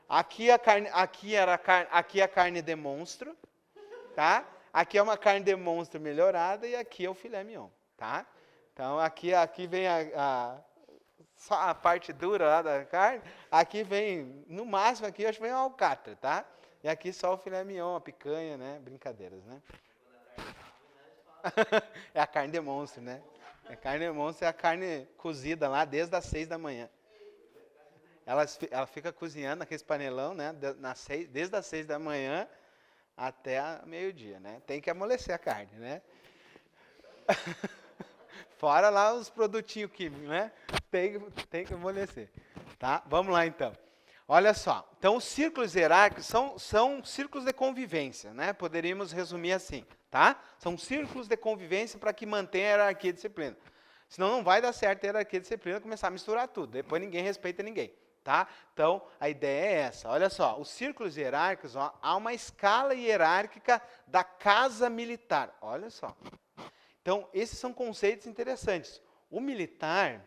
Aqui a carne de monstro, tá? Aqui é uma carne de monstro melhorada e aqui é o filé mignon, tá? Então aqui vem só a parte dura lá da carne, aqui vem, no máximo aqui eu acho que vem o alcatra, tá? E aqui só o filé mignon, a picanha, né? Brincadeiras, né? É a carne de monstro, né? A carne de monstro é a carne cozida lá desde as 6 da manhã. Ela fica cozinhando naquele panelão, né? Desde as 6 da manhã até meio-dia, né? Tem que amolecer a carne, né? Fora lá os produtinhos químicos, né? Tem que amolecer. Tá? Vamos lá, então. Olha só. Então, os círculos hierárquicos são círculos de convivência, né? Poderíamos resumir assim, tá? São círculos de convivência para que mantenha a hierarquia e disciplina. Senão não vai dar certo a hierarquia e disciplina começar a misturar tudo. Depois ninguém respeita ninguém, tá? Então, a ideia é essa. Olha só, os círculos hierárquicos, ó, há uma escala hierárquica da casa militar. Olha só. Então, esses são conceitos interessantes. O militar,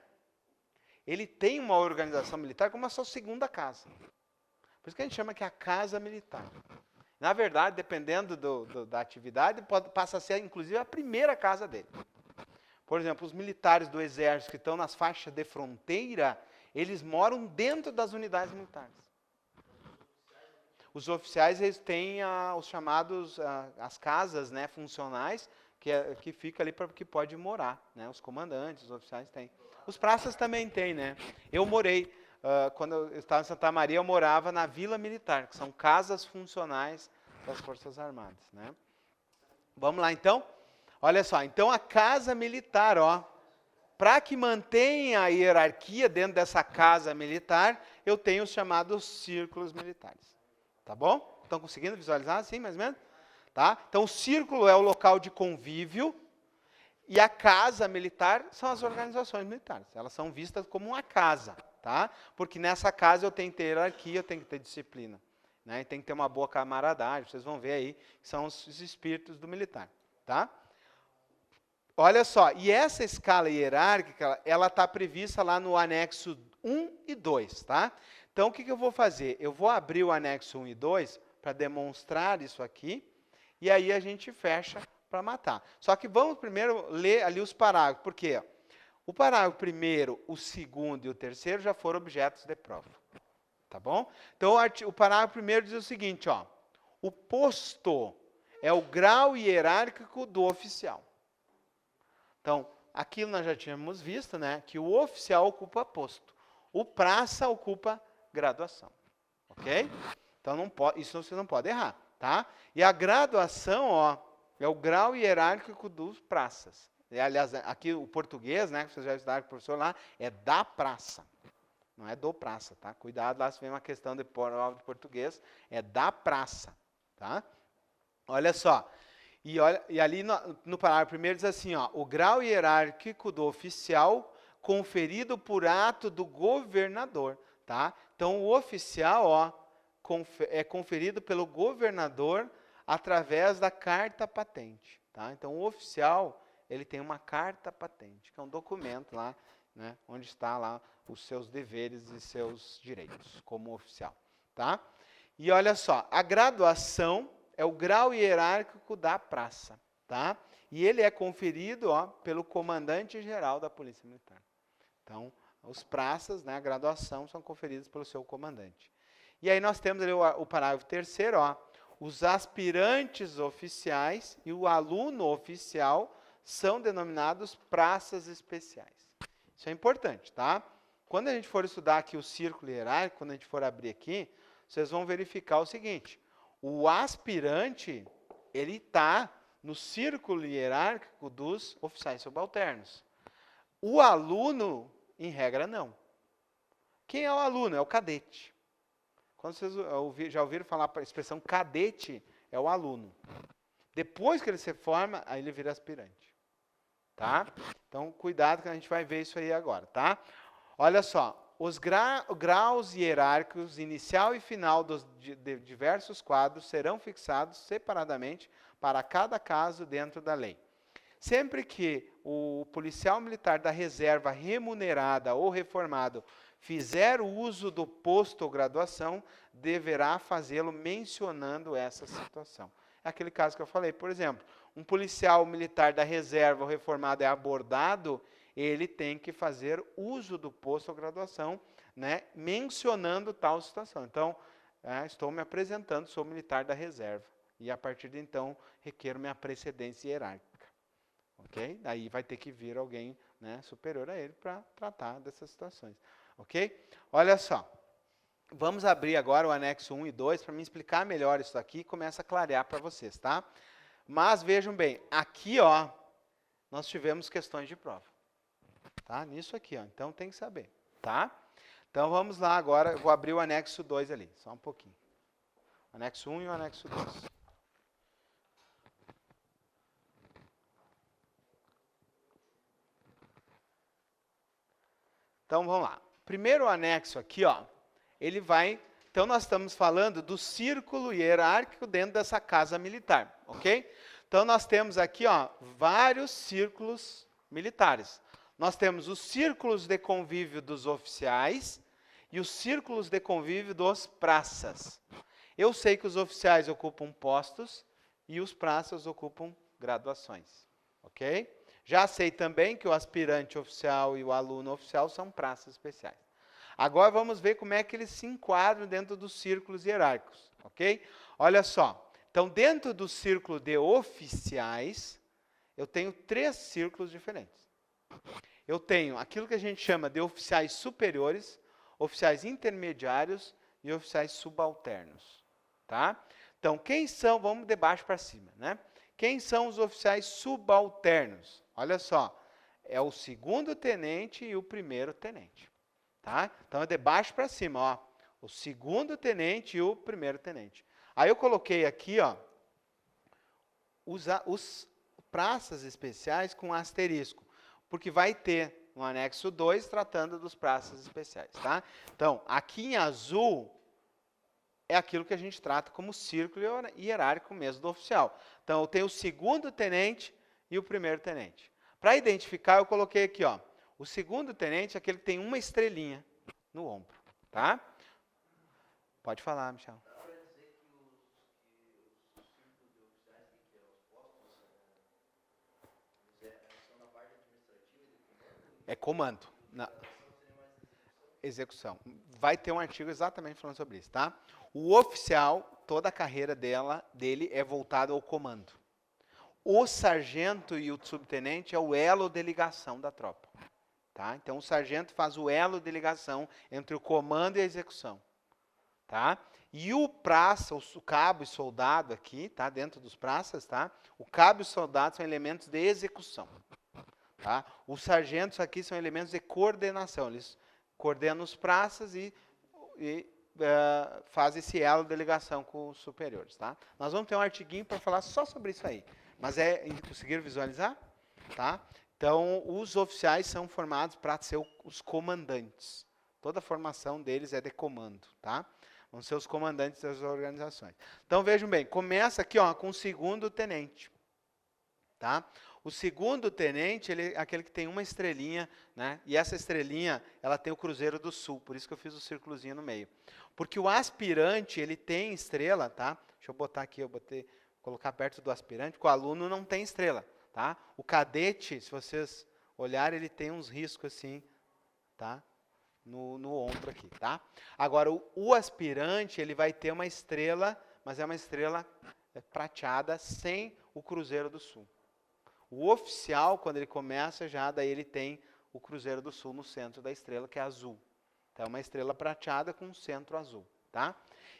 ele tem uma organização militar como a sua segunda casa. Por isso que a gente chama que é a casa militar. Na verdade, dependendo da atividade, passa a ser, inclusive, a primeira casa dele. Por exemplo, os militares do exército que estão nas faixas de fronteira, eles moram dentro das unidades militares. Os oficiais, eles têm os chamados, as casas, né, funcionais, que fica ali para que pode morar, né? Os comandantes, os oficiais têm. Os praças também têm, né? Eu morei, quando eu estava em Santa Maria, eu morava na Vila Militar, que são casas funcionais das Forças Armadas, né? Vamos lá, então? Olha só, então a casa militar, ó, para que mantenha a hierarquia dentro dessa casa militar, eu tenho os chamados círculos militares. Tá bom? Estão conseguindo visualizar assim, mais ou menos? Tá? Então, o círculo é o local de convívio e a casa militar são as organizações militares. Elas são vistas como uma casa, tá? Porque nessa casa eu tenho que ter hierarquia, eu tenho que ter disciplina, né? E tem que ter uma boa camaradagem. Vocês vão ver aí que são os espíritos do militar, tá? Olha só, e essa escala hierárquica, ela está prevista lá no anexo 1 e 2, tá? Então, o que eu vou fazer? Eu vou abrir o anexo 1 e 2 para demonstrar isso aqui, e aí a gente fecha para matar. Só que vamos primeiro ler ali os parágrafos, porque o parágrafo primeiro, o segundo e o terceiro já foram objetos de prova. Tá bom? Então, o parágrafo primeiro diz o seguinte, ó, o posto é o grau hierárquico do oficial. Então, aquilo nós já tínhamos visto, né, que o oficial ocupa posto, o praça ocupa graduação. Ok? Então, não pode, isso você não pode errar. Tá? E a graduação, ó, é o grau hierárquico dos praças. E, aliás, aqui o português, né, que vocês já estudaram com o professor lá, é da praça. Não é do praça, tá? Cuidado lá se vem uma questão de prova de português, é da praça, tá? Olha só. E ali no parágrafo primeiro diz assim, ó, o grau hierárquico do oficial conferido por ato do governador, tá? Então o oficial, ó, é conferido pelo governador através da carta patente. Tá? Então, o oficial, ele tem uma carta patente, que é um documento lá, né, onde está lá os seus deveres e seus direitos como oficial. Tá? E olha só, a graduação é o grau hierárquico da praça. Tá? E ele é conferido, ó, pelo comandante-geral da Polícia Militar. Então, os praças, né, a graduação, são conferidos pelo seu comandante. E aí nós temos ali o parágrafo terceiro, ó, os aspirantes oficiais e o aluno oficial são denominados praças especiais. Isso é importante, tá? Quando a gente for estudar aqui o círculo hierárquico, quando a gente for abrir aqui, vocês vão verificar o seguinte, o aspirante, ele está no círculo hierárquico dos oficiais subalternos. O aluno, em regra, não. Quem é o aluno? É o cadete. Quando vocês já ouviram falar a expressão cadete, é o aluno. Depois que ele se forma, aí ele vira aspirante. Tá? Então, cuidado que a gente vai ver isso aí agora, tá? Olha só, os graus hierárquicos inicial e final de diversos quadros serão fixados separadamente para cada caso dentro da lei. Sempre que o policial militar da reserva remunerada ou reformado fizer o uso do posto ou graduação, deverá fazê-lo mencionando essa situação. É aquele caso que eu falei, por exemplo, um policial militar da reserva ou reformado é abordado, ele tem que fazer uso do posto ou graduação, né, mencionando tal situação. Então, estou me apresentando, sou militar da reserva, e a partir de então, requer minha precedência hierárquica. Ok? Daí vai ter que vir alguém, né, superior a ele para tratar dessas situações. Ok? Olha só. Vamos abrir agora o anexo 1 e 2 para me explicar melhor isso aqui e começa a clarear para vocês, tá? Mas vejam bem, aqui, ó, nós tivemos questões de prova, tá? Nisso aqui, ó, então tem que saber, tá? Então vamos lá agora, eu vou abrir o anexo 2 ali, só um pouquinho. O anexo 1 e o anexo 2. Então vamos lá. Primeiro anexo aqui, ó, ele vai. Então nós estamos falando do círculo hierárquico dentro dessa casa militar, ok? Então nós temos aqui, ó, vários círculos militares. Nós temos os círculos de convívio dos oficiais e os círculos de convívio dos praças. Eu sei que os oficiais ocupam postos e os praças ocupam graduações, ok? Já sei também que o aspirante oficial e o aluno oficial são praças especiais. Agora vamos ver como é que eles se enquadram dentro dos círculos hierárquicos, ok? Olha só, então dentro do círculo de oficiais, eu tenho 3 círculos diferentes. Eu tenho aquilo que a gente chama de oficiais superiores, oficiais intermediários e oficiais subalternos, tá? Então quem são, vamos de baixo para cima, né? Quem são os oficiais subalternos? Olha só, é o 2º tenente e o 1º tenente. Tá? Então é de baixo para cima, ó, o 2º tenente e o 1º tenente. Aí eu coloquei aqui, ó, os praças especiais com asterisco, porque vai ter no anexo 2 tratando dos praças especiais, tá? Então, aqui em azul é aquilo que a gente trata como círculo hierárquico mesmo do oficial. Então, eu tenho o 2º tenente e o 1º tenente. Para identificar, eu coloquei aqui, ó, o 2º tenente é aquele que tem uma estrelinha no ombro, tá? Pode falar, Michel. Dá para dizer que os círculos de oficiais que os postos são na parte administrativa de comando? É comando. Na execução. Vai ter um artigo exatamente falando sobre isso, tá? O oficial, toda a carreira dele é voltada ao comando. O sargento e o subtenente é o elo de ligação da tropa. Tá? Então, o sargento faz o elo de ligação entre o comando e a execução. Tá? E o praça, o cabo e soldado aqui, tá? Dentro dos praças, tá? O cabo e o soldado são elementos de execução. Tá? Os sargentos aqui são elementos de coordenação. Eles coordenam os praças e fazem esse elo de ligação com os superiores. Tá? Nós vamos ter um artiguinho para falar só sobre isso aí. Mas conseguiram visualizar? Tá? Então, os oficiais são formados para ser os comandantes. Toda a formação deles é de comando, tá? Vão ser os comandantes das organizações. Então, vejam bem, começa aqui, ó, com o 2º tenente, tá? O 2º tenente, ele é aquele que tem uma estrelinha, né? E essa estrelinha, ela tem o Cruzeiro do Sul, por isso que eu fiz o círculozinho no meio. Porque o aspirante, ele tem estrela, tá? Deixa eu botar aqui, colocar perto do aspirante, porque o aluno não tem estrela. Tá? O cadete, se vocês olharem, ele tem uns riscos assim, tá? No ombro aqui, tá? Agora, o aspirante, ele vai ter uma estrela, mas é uma estrela prateada sem o Cruzeiro do Sul. O oficial, quando ele começa já, daí ele tem o Cruzeiro do Sul no centro da estrela, que é azul. Então, é uma estrela prateada com um centro azul, tá?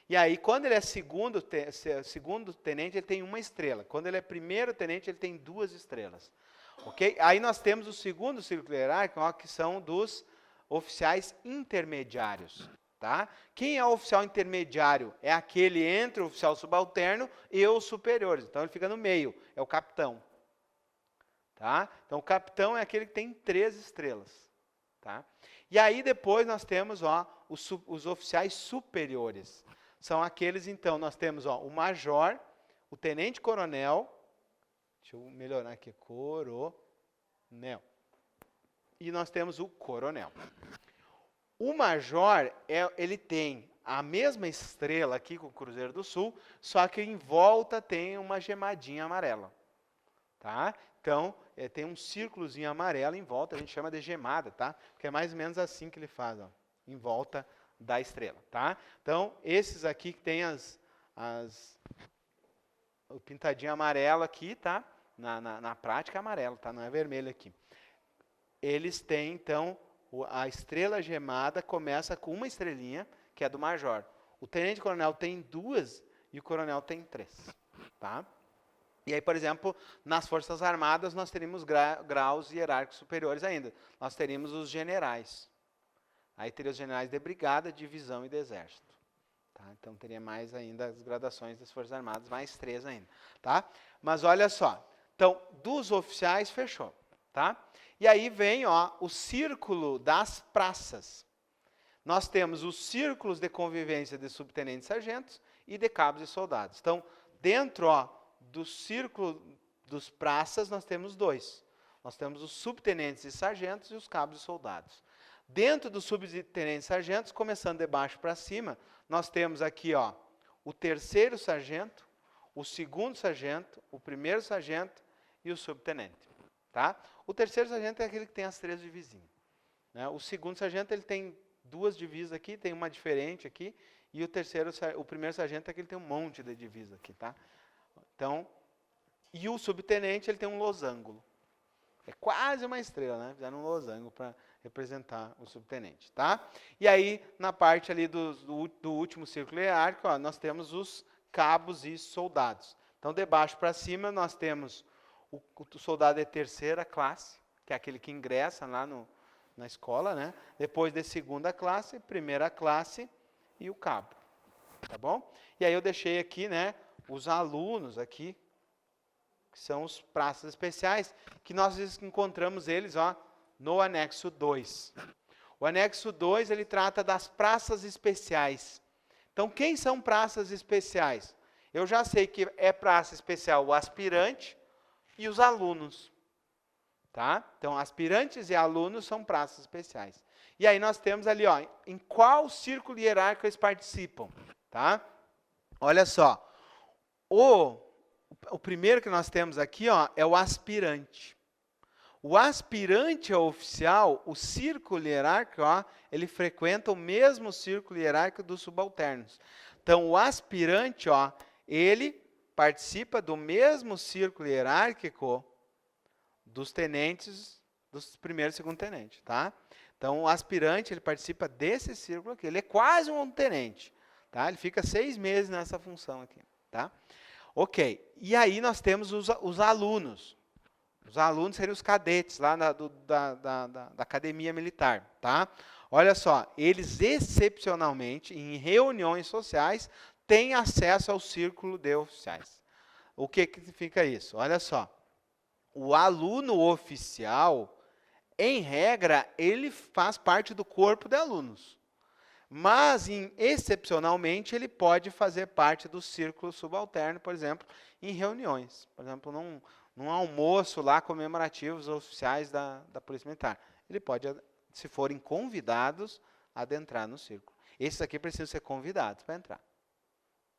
E aí, quando ele é 2º tenente, ele tem uma estrela. Quando ele é 1º tenente, ele tem 2 estrelas. Ok? Aí nós temos o 2º círculo hierárquico, ó, que são dos oficiais intermediários. Tá? Quem é o oficial intermediário? É aquele entre o oficial subalterno e os superiores. Então, ele fica no meio, é o capitão. Tá? Então, o capitão é aquele que tem 3 estrelas. Tá? E aí, depois, nós temos, ó, os oficiais superiores. São aqueles, então, nós temos, ó, o major, o tenente-coronel, deixa eu melhorar aqui, coronel. E nós temos o coronel. O major, ele tem a mesma estrela aqui com o Cruzeiro do Sul, só que em volta tem uma gemadinha amarela. Tá? Então, tem um círculozinho amarelo em volta, a gente chama de gemada, tá? Porque é mais ou menos assim que ele faz, ó, em volta da estrela, tá? Então, esses aqui que tem o pintadinho amarelo aqui, tá? Na prática é amarelo, tá? Não é vermelho aqui. Eles têm, então, a estrela gemada começa com uma estrelinha, que é do major. O tenente-coronel tem 2 e o coronel tem 3. Tá? E aí, por exemplo, nas Forças Armadas, nós teríamos graus hierárquicos superiores ainda. Nós teríamos os generais. Aí teria os generais de brigada, divisão e de exército. Tá? Então, teria mais ainda as graduações das Forças Armadas, mais 3 ainda. Tá? Mas olha só. Então, dos oficiais, fechou. Tá? E aí vem o círculo das praças. Nós temos os círculos de convivência de subtenentes e sargentos e de cabos e soldados. Então, dentro do círculo dos praças, nós temos 2. Nós temos os subtenentes e sargentos e os cabos e soldados. Dentro dos subtenentes e sargentos, começando de baixo para cima, nós temos aqui o 3º sargento, o 2º sargento, o 1º sargento e o subtenente. Tá? O 3º sargento é aquele que tem as 3 divisinhas. Né? O 2º sargento ele tem 2 divisas aqui, tem uma diferente aqui, e o 1º sargento é aquele que tem um monte de divisas aqui. Tá? Então, e o subtenente ele tem um losango. É quase uma estrela, né? Fizeram um losango para representar o subtenente, tá? E aí, na parte ali do último círculo hierárquico, nós temos os cabos e soldados. Então, de baixo para cima, nós temos o soldado de 3ª classe, que é aquele que ingressa lá na escola, né? Depois de 2ª classe, 1ª classe e o cabo, tá bom? E aí eu deixei aqui, né, os alunos aqui, que são os praças especiais, que nós encontramos eles no anexo 2. O anexo 2, ele trata das praças especiais. Então, quem são praças especiais? Eu já sei que é praça especial o aspirante e os alunos. Tá? Então, aspirantes e alunos são praças especiais. E aí nós temos ali, em qual círculo hierárquico eles participam. Tá? Olha só. O primeiro que nós temos aqui é o aspirante. O aspirante ao oficial, o círculo hierárquico, ele frequenta o mesmo círculo hierárquico dos subalternos. Então, o aspirante, ele participa do mesmo círculo hierárquico dos tenentes, dos 1º e 2º tenentes. Tá? Então, o aspirante, ele participa desse círculo aqui. Ele é quase um tenente. Tá? Ele fica 6 meses nessa função aqui. Tá? Ok, e aí nós temos os alunos. Os alunos seriam os cadetes lá da academia militar. Tá? Olha só, eles excepcionalmente, em reuniões sociais, têm acesso ao círculo de oficiais. O que significa isso? Olha só, o aluno oficial, em regra, ele faz parte do corpo de alunos. Mas, excepcionalmente, ele pode fazer parte do círculo subalterno, por exemplo, em reuniões. Por exemplo, num almoço lá comemorativo dos oficiais da Polícia Militar. Ele pode, se forem convidados, adentrar no círculo. Esses aqui precisam ser convidados para entrar.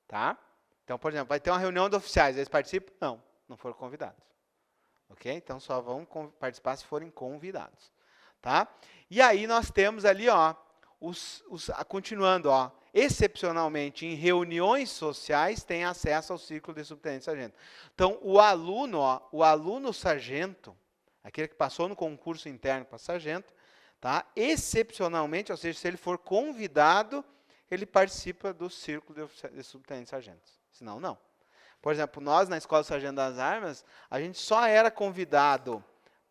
Tá? Então, por exemplo, vai ter uma reunião de oficiais, eles participam? Não foram convidados. Ok? Então, só vão participar se forem convidados. Tá? E aí nós temos ali, continuando, excepcionalmente, em reuniões sociais, tem acesso ao círculo de subtenente e sargento. Então, o aluno sargento, aquele que passou no concurso interno para sargento, tá? Excepcionalmente, ou seja, se ele for convidado, ele participa do círculo de subtenentes e sargentos. Senão, não. Por exemplo, nós, na Escola Sargento das Armas, a gente só era convidado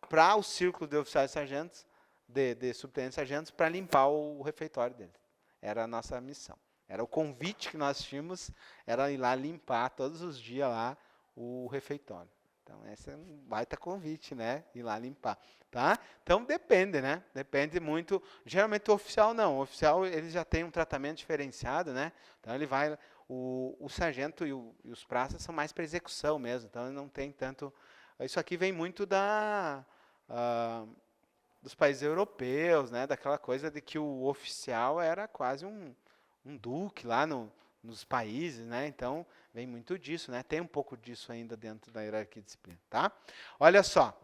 para o círculo de oficiais e sargentos, de subtenentes e sargentos, para limpar o refeitório deles. Era a nossa missão. Era o convite que nós tínhamos, era ir lá limpar todos os dias lá o refeitório. Então, esse é um baita convite, né? Ir lá limpar. Tá? Então, depende, né? Depende muito. Geralmente, o oficial não. O oficial, ele já tem um tratamento diferenciado, né? Então, ele vai... O sargento e os praças são mais para execução mesmo. Então, ele não tem tanto... Isso aqui vem muito dos países europeus, né? Daquela coisa de que o oficial era quase um duque lá nos países, né? Então, vem muito disso, né? Tem um pouco disso ainda dentro da hierarquia de disciplina, tá? Olha só.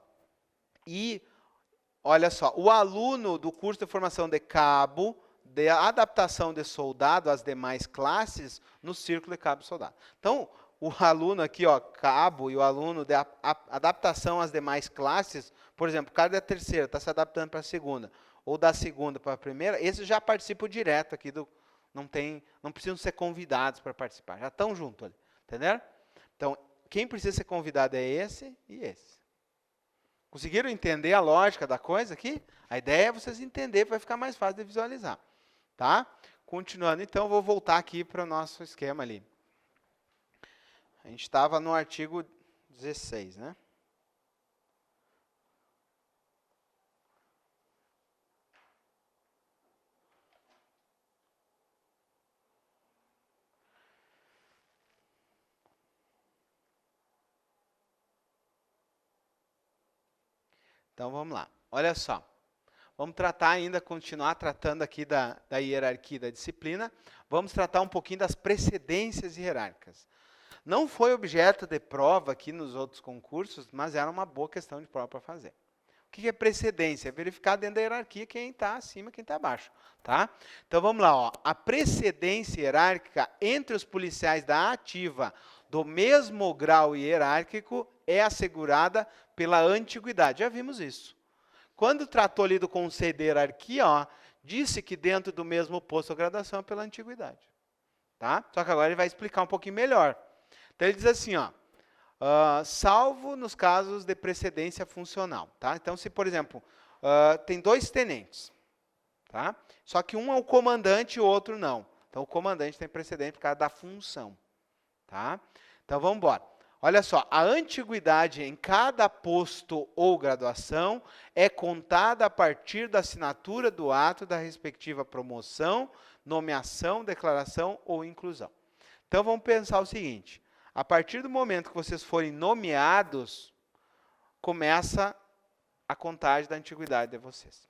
Olha só, o aluno do curso de formação de cabo, de adaptação de soldado às demais classes, no círculo de cabo e soldado. Então, o aluno aqui, cabo, e o aluno de adaptação às demais classes, por exemplo, o cara da 3ª está se adaptando para a 2ª, ou da 2ª para a 1ª, esse já participa direto aqui do não precisam ser convidados para participar, já estão juntos ali, entenderam? Então, quem precisa ser convidado é esse e esse. Conseguiram entender a lógica da coisa aqui? A ideia é vocês entenderem, vai ficar mais fácil de visualizar. Tá? Continuando, então, vou voltar aqui para o nosso esquema ali. A gente estava no artigo 16, né? Então, vamos lá. Olha só. Vamos tratar ainda, continuar tratando aqui da hierarquia da disciplina. Vamos tratar um pouquinho das precedências hierárquicas. Não foi objeto de prova aqui nos outros concursos, mas era uma boa questão de prova para fazer. O que é precedência? É verificar dentro da hierarquia quem está acima e quem está abaixo. Tá? Então, vamos lá. Ó. A precedência hierárquica entre os policiais da ativa do mesmo grau hierárquico é assegurada pela antiguidade. Já vimos isso. Quando tratou ali do conceito de hierarquia, ó, disse que dentro do mesmo posto ou graduação é pela antiguidade. Tá? Só que agora ele vai explicar um pouquinho melhor. Então ele diz assim, ó, salvo nos casos de precedência funcional. Tá? Então, se, por exemplo, tem 2 tenentes, tá? Só que um é o comandante e o outro não. Então, o comandante tem precedente por causa da função. Tá? Então, vamos embora. Olha só, a antiguidade em cada posto ou graduação é contada a partir da assinatura do ato da respectiva promoção, nomeação, declaração ou inclusão. Então, vamos pensar o seguinte. A partir do momento que vocês forem nomeados, começa a contagem da antiguidade de vocês.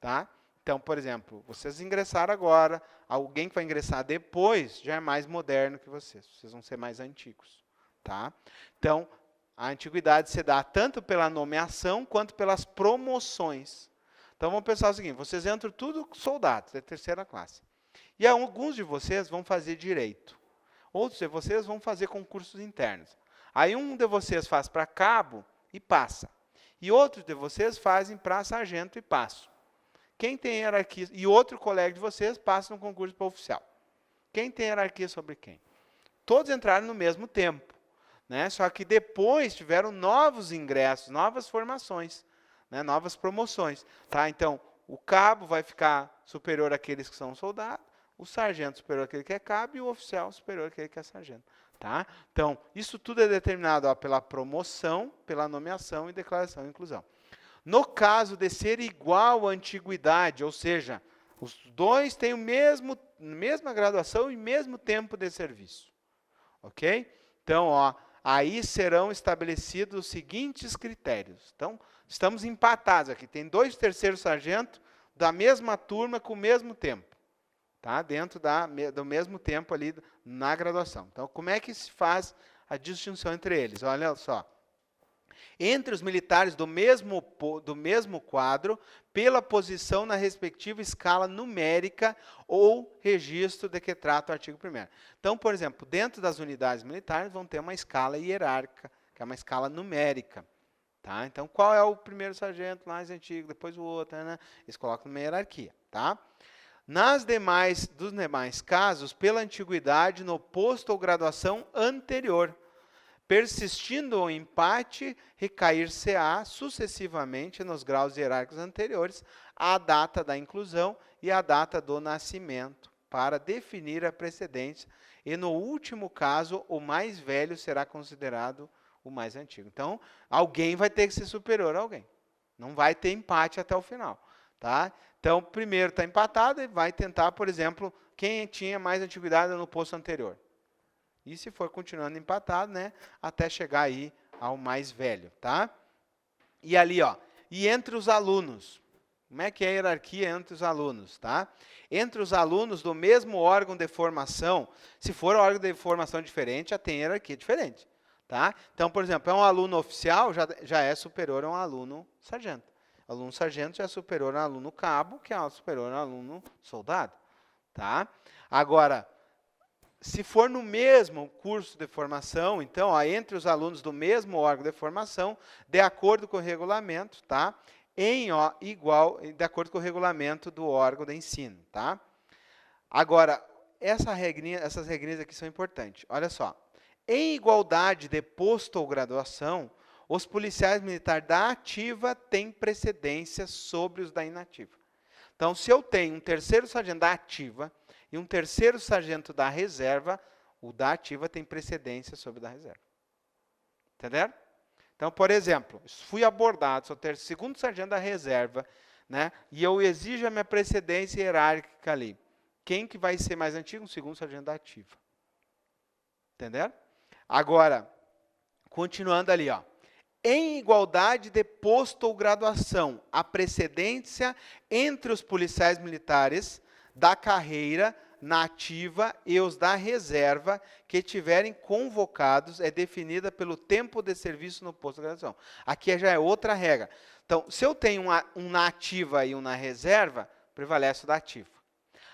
Tá? Então, por exemplo, vocês ingressaram agora, alguém que vai ingressar depois já é mais moderno que vocês. Vocês vão ser mais antigos. Tá? Então, a antiguidade se dá tanto pela nomeação quanto pelas promoções. Então, vamos pensar o seguinte, vocês entram tudo soldados, da 3ª classe. E alguns de vocês vão fazer direito. Outros de vocês vão fazer concursos internos. Aí um de vocês faz para cabo e passa. E outros de vocês fazem para sargento e passam. Quem tem hierarquia, e outro colega de vocês passa no concurso para oficial. Quem tem hierarquia sobre quem? Todos entraram no mesmo tempo. Né? Só que depois tiveram novos ingressos, novas formações, né? Novas promoções. Tá? Então, o cabo vai ficar superior àqueles que são soldados, o sargento superior àquele que é cabo e o oficial superior àquele que é sargento. Tá? Então, isso tudo é determinado ó, pela promoção, pela nomeação e declaração e inclusão. No caso de ser igual à antiguidade, ou seja, os dois têm mesma graduação e mesmo tempo de serviço. Ok? Então, ó, aí serão estabelecidos os seguintes critérios. Então, estamos empatados aqui. Tem 2 terceiros sargentos da mesma turma com o mesmo tempo. Tá? Dentro do mesmo tempo ali na graduação. Então, como é que se faz a distinção entre eles? Olha só. Entre os militares do mesmo quadro, pela posição na respectiva escala numérica ou registro de que trata o artigo 1º. Então, por exemplo, dentro das unidades militares vão ter uma escala hierárquica, que é uma escala numérica. Tá? Então, qual é o primeiro sargento mais antigo, depois o outro, né? Eles colocam numa hierarquia. Tá? Dos demais casos, pela antiguidade no posto ou graduação anterior, persistindo o empate, recair-se-á sucessivamente nos graus hierárquicos anteriores a data da inclusão e a data do nascimento, para definir a precedência, e no último caso, o mais velho será considerado o mais antigo. Então, alguém vai ter que ser superior a alguém. Não vai ter empate até o final. Tá? Então, primeiro está empatado e vai tentar, por exemplo, quem tinha mais antiguidade no posto anterior. E se for continuando empatado, né, até chegar aí ao mais velho, tá? E ali, ó, e entre os alunos, como é que é a hierarquia entre os alunos, tá? Entre os alunos do mesmo órgão de formação, se for um órgão de formação diferente, já tem hierarquia diferente, tá? Então, por exemplo, é um aluno oficial, já é superior a um aluno sargento. O aluno sargento já é superior a um aluno cabo, que é superior a um aluno soldado, tá? Agora, se for no mesmo curso de formação, então, ó, entre os alunos do mesmo órgão de formação, de acordo com o regulamento, tá? De acordo com o regulamento do órgão de ensino, tá? Agora, essas regrinhas aqui são importantes. Olha só. Em igualdade de posto ou graduação, os policiais militares da ativa têm precedência sobre os da inativa. Então, se eu tenho um terceiro sargento da ativa e um terceiro sargento da reserva, o da ativa tem precedência sobre o da reserva. Entenderam? Então, por exemplo, fui abordado, sou o segundo sargento da reserva, né, e eu exijo a minha precedência hierárquica ali. Quem que vai ser mais antigo? O segundo sargento da ativa. Entenderam? Agora, continuando ali, ó. Em igualdade de posto ou graduação, a precedência entre os policiais militares da carreira na ativa e os da reserva que tiverem convocados é definida pelo tempo de serviço no posto de graduação. Aqui já é outra regra. Então, se eu tenho um na ativa e um na reserva, prevalece o da ativa.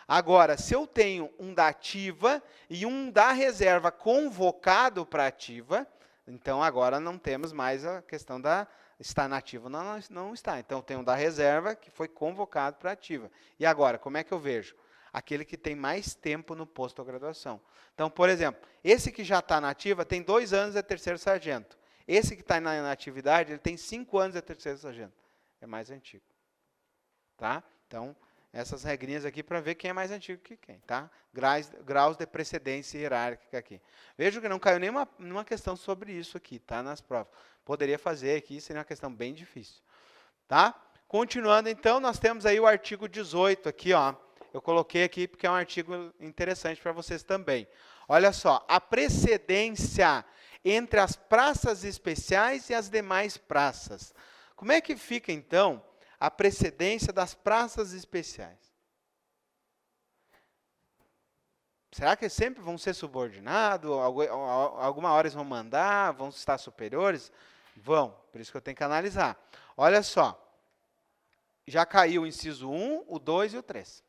Agora, se eu tenho um da ativa e um da reserva convocado para ativa, então agora não temos mais a questão da estar na ativa, não está. Então tem um da reserva que foi convocado para ativa. E agora, como é que eu vejo? Aquele que tem mais tempo no posto de graduação. Então, por exemplo, esse que já está na ativa tem 2 anos de terceiro sargento. Esse que está na atividade, ele tem 5 anos de terceiro sargento. É mais antigo. Tá? Então, essas regrinhas aqui para ver quem é mais antigo que quem, tá? Graus de precedência hierárquica aqui. Vejo que não caiu nenhuma questão sobre isso aqui, tá? Nas provas. Poderia fazer aqui, seria uma questão bem difícil, tá? Continuando, então, nós temos aí o artigo 18 aqui, ó. Eu coloquei aqui porque é um artigo interessante para vocês também. Olha só, a precedência entre as praças especiais e as demais praças. Como é que fica, então, a precedência das praças especiais? Será que sempre vão ser subordinados? Alguma hora eles vão mandar? Vão estar superiores? Vão, por isso que eu tenho que analisar. Olha só, já caiu o inciso 1, o 2 e o 3.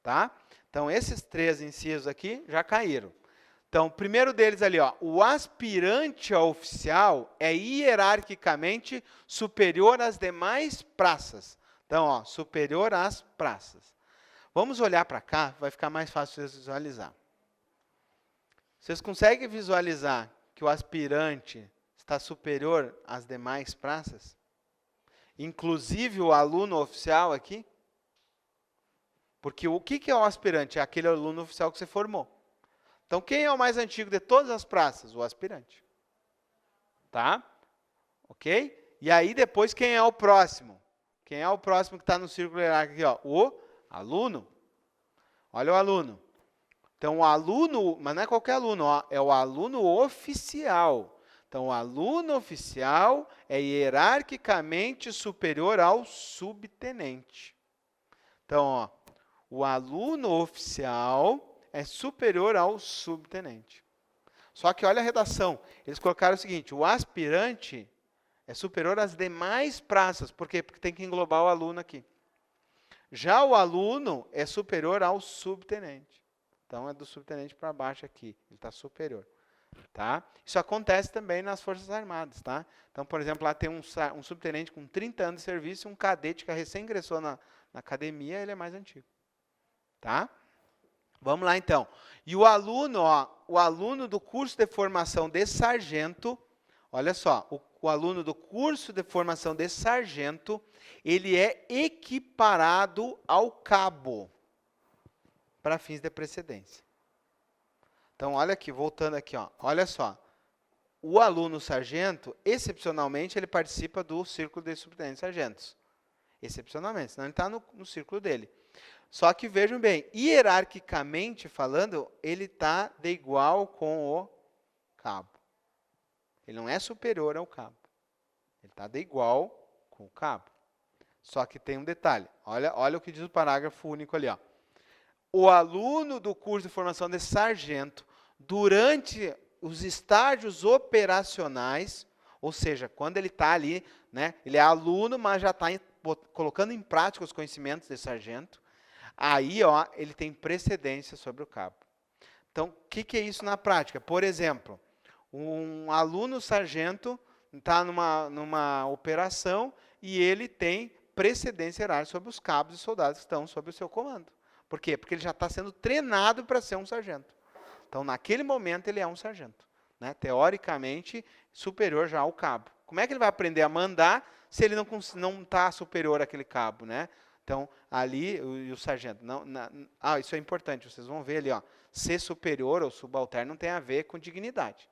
Tá? Então, esses 3 incisos aqui já caíram. Então, o primeiro deles ali, ó, o aspirante a oficial é hierarquicamente superior às demais praças. Então, ó, superior às praças. Vamos olhar para cá, vai ficar mais fácil vocês visualizar. Vocês conseguem visualizar que o aspirante está superior às demais praças? Inclusive o aluno oficial aqui? Porque o que é o aspirante? É aquele aluno oficial que você formou. Então, quem é o mais antigo de todas as praças? O aspirante. Tá? Ok? E aí, depois, quem é o próximo? Quem é o próximo que está no círculo hierárquico aqui? Ó? O aluno. Olha o aluno. Então, o aluno, mas não é qualquer aluno, ó, é o aluno oficial. Então, o aluno oficial é hierarquicamente superior ao subtenente. Então, ó, o aluno oficial é superior ao subtenente. Só que olha a redação. Eles colocaram o seguinte, o aspirante é superior às demais praças. Por quê? Porque tem que englobar o aluno aqui. Já o aluno é superior ao subtenente. Então, é do subtenente para baixo aqui. Ele está superior. Tá? Isso acontece também nas Forças Armadas. Tá? Então, por exemplo, lá tem um subtenente com 30 anos de serviço e um cadete que recém ingressou na academia, ele é mais antigo. Tá? Vamos lá, então. E o aluno, ó, o aluno do curso de formação de sargento, olha só, o aluno do curso de formação de sargento, ele é equiparado ao cabo para fins de precedência. Então, olha aqui, voltando aqui, ó, olha só. O aluno sargento, excepcionalmente, ele participa do círculo de subtenentes sargentos. Excepcionalmente, senão ele está no círculo dele. Só que vejam bem, hierarquicamente falando, ele está de igual com o cabo. Ele não é superior ao cabo. Ele está de igual com o cabo. Só que tem um detalhe. Olha o que diz o parágrafo único ali. Ó. O aluno do curso de formação de sargento, durante os estágios operacionais, ou seja, quando ele está ali, né, ele é aluno, mas já está colocando em prática os conhecimentos de sargento, aí, ó, ele tem precedência sobre o cabo. Então, o que é isso na prática? Por exemplo, um aluno sargento está numa operação e ele tem precedência hierárquica sobre os cabos e soldados que estão sob o seu comando. Por quê? Porque ele já está sendo treinado para ser um sargento. Então, naquele momento, ele é um sargento, né? Teoricamente, superior já ao cabo. Como é que ele vai aprender a mandar se ele não está superior àquele cabo, né? Então, ali, o sargento... isso é importante, vocês vão ver ali, ó, ser superior ou subalterno não tem a ver com dignidade.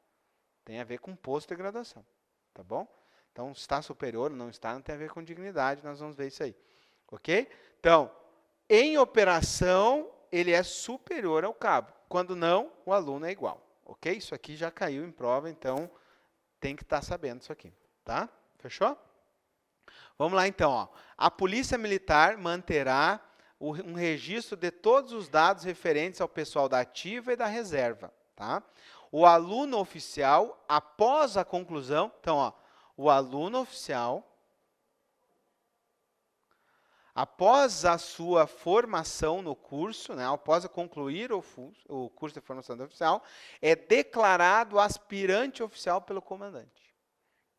Tem a ver com posto de graduação, tá bom? Então, está superior ou não está, não tem a ver com dignidade, nós vamos ver isso aí, ok? Então, em operação, ele é superior ao cabo. Quando não, o aluno é igual, ok? Isso aqui já caiu em prova, então tem que estar sabendo isso aqui, tá? Fechou? Vamos lá, então. Ó. A Polícia Militar manterá um registro de todos os dados referentes ao pessoal da ativa e da reserva, tá? O aluno oficial, após a conclusão... Então, ó, o aluno oficial... Após a sua formação no curso, né, após concluir o curso de formação do oficial, é declarado aspirante oficial pelo comandante.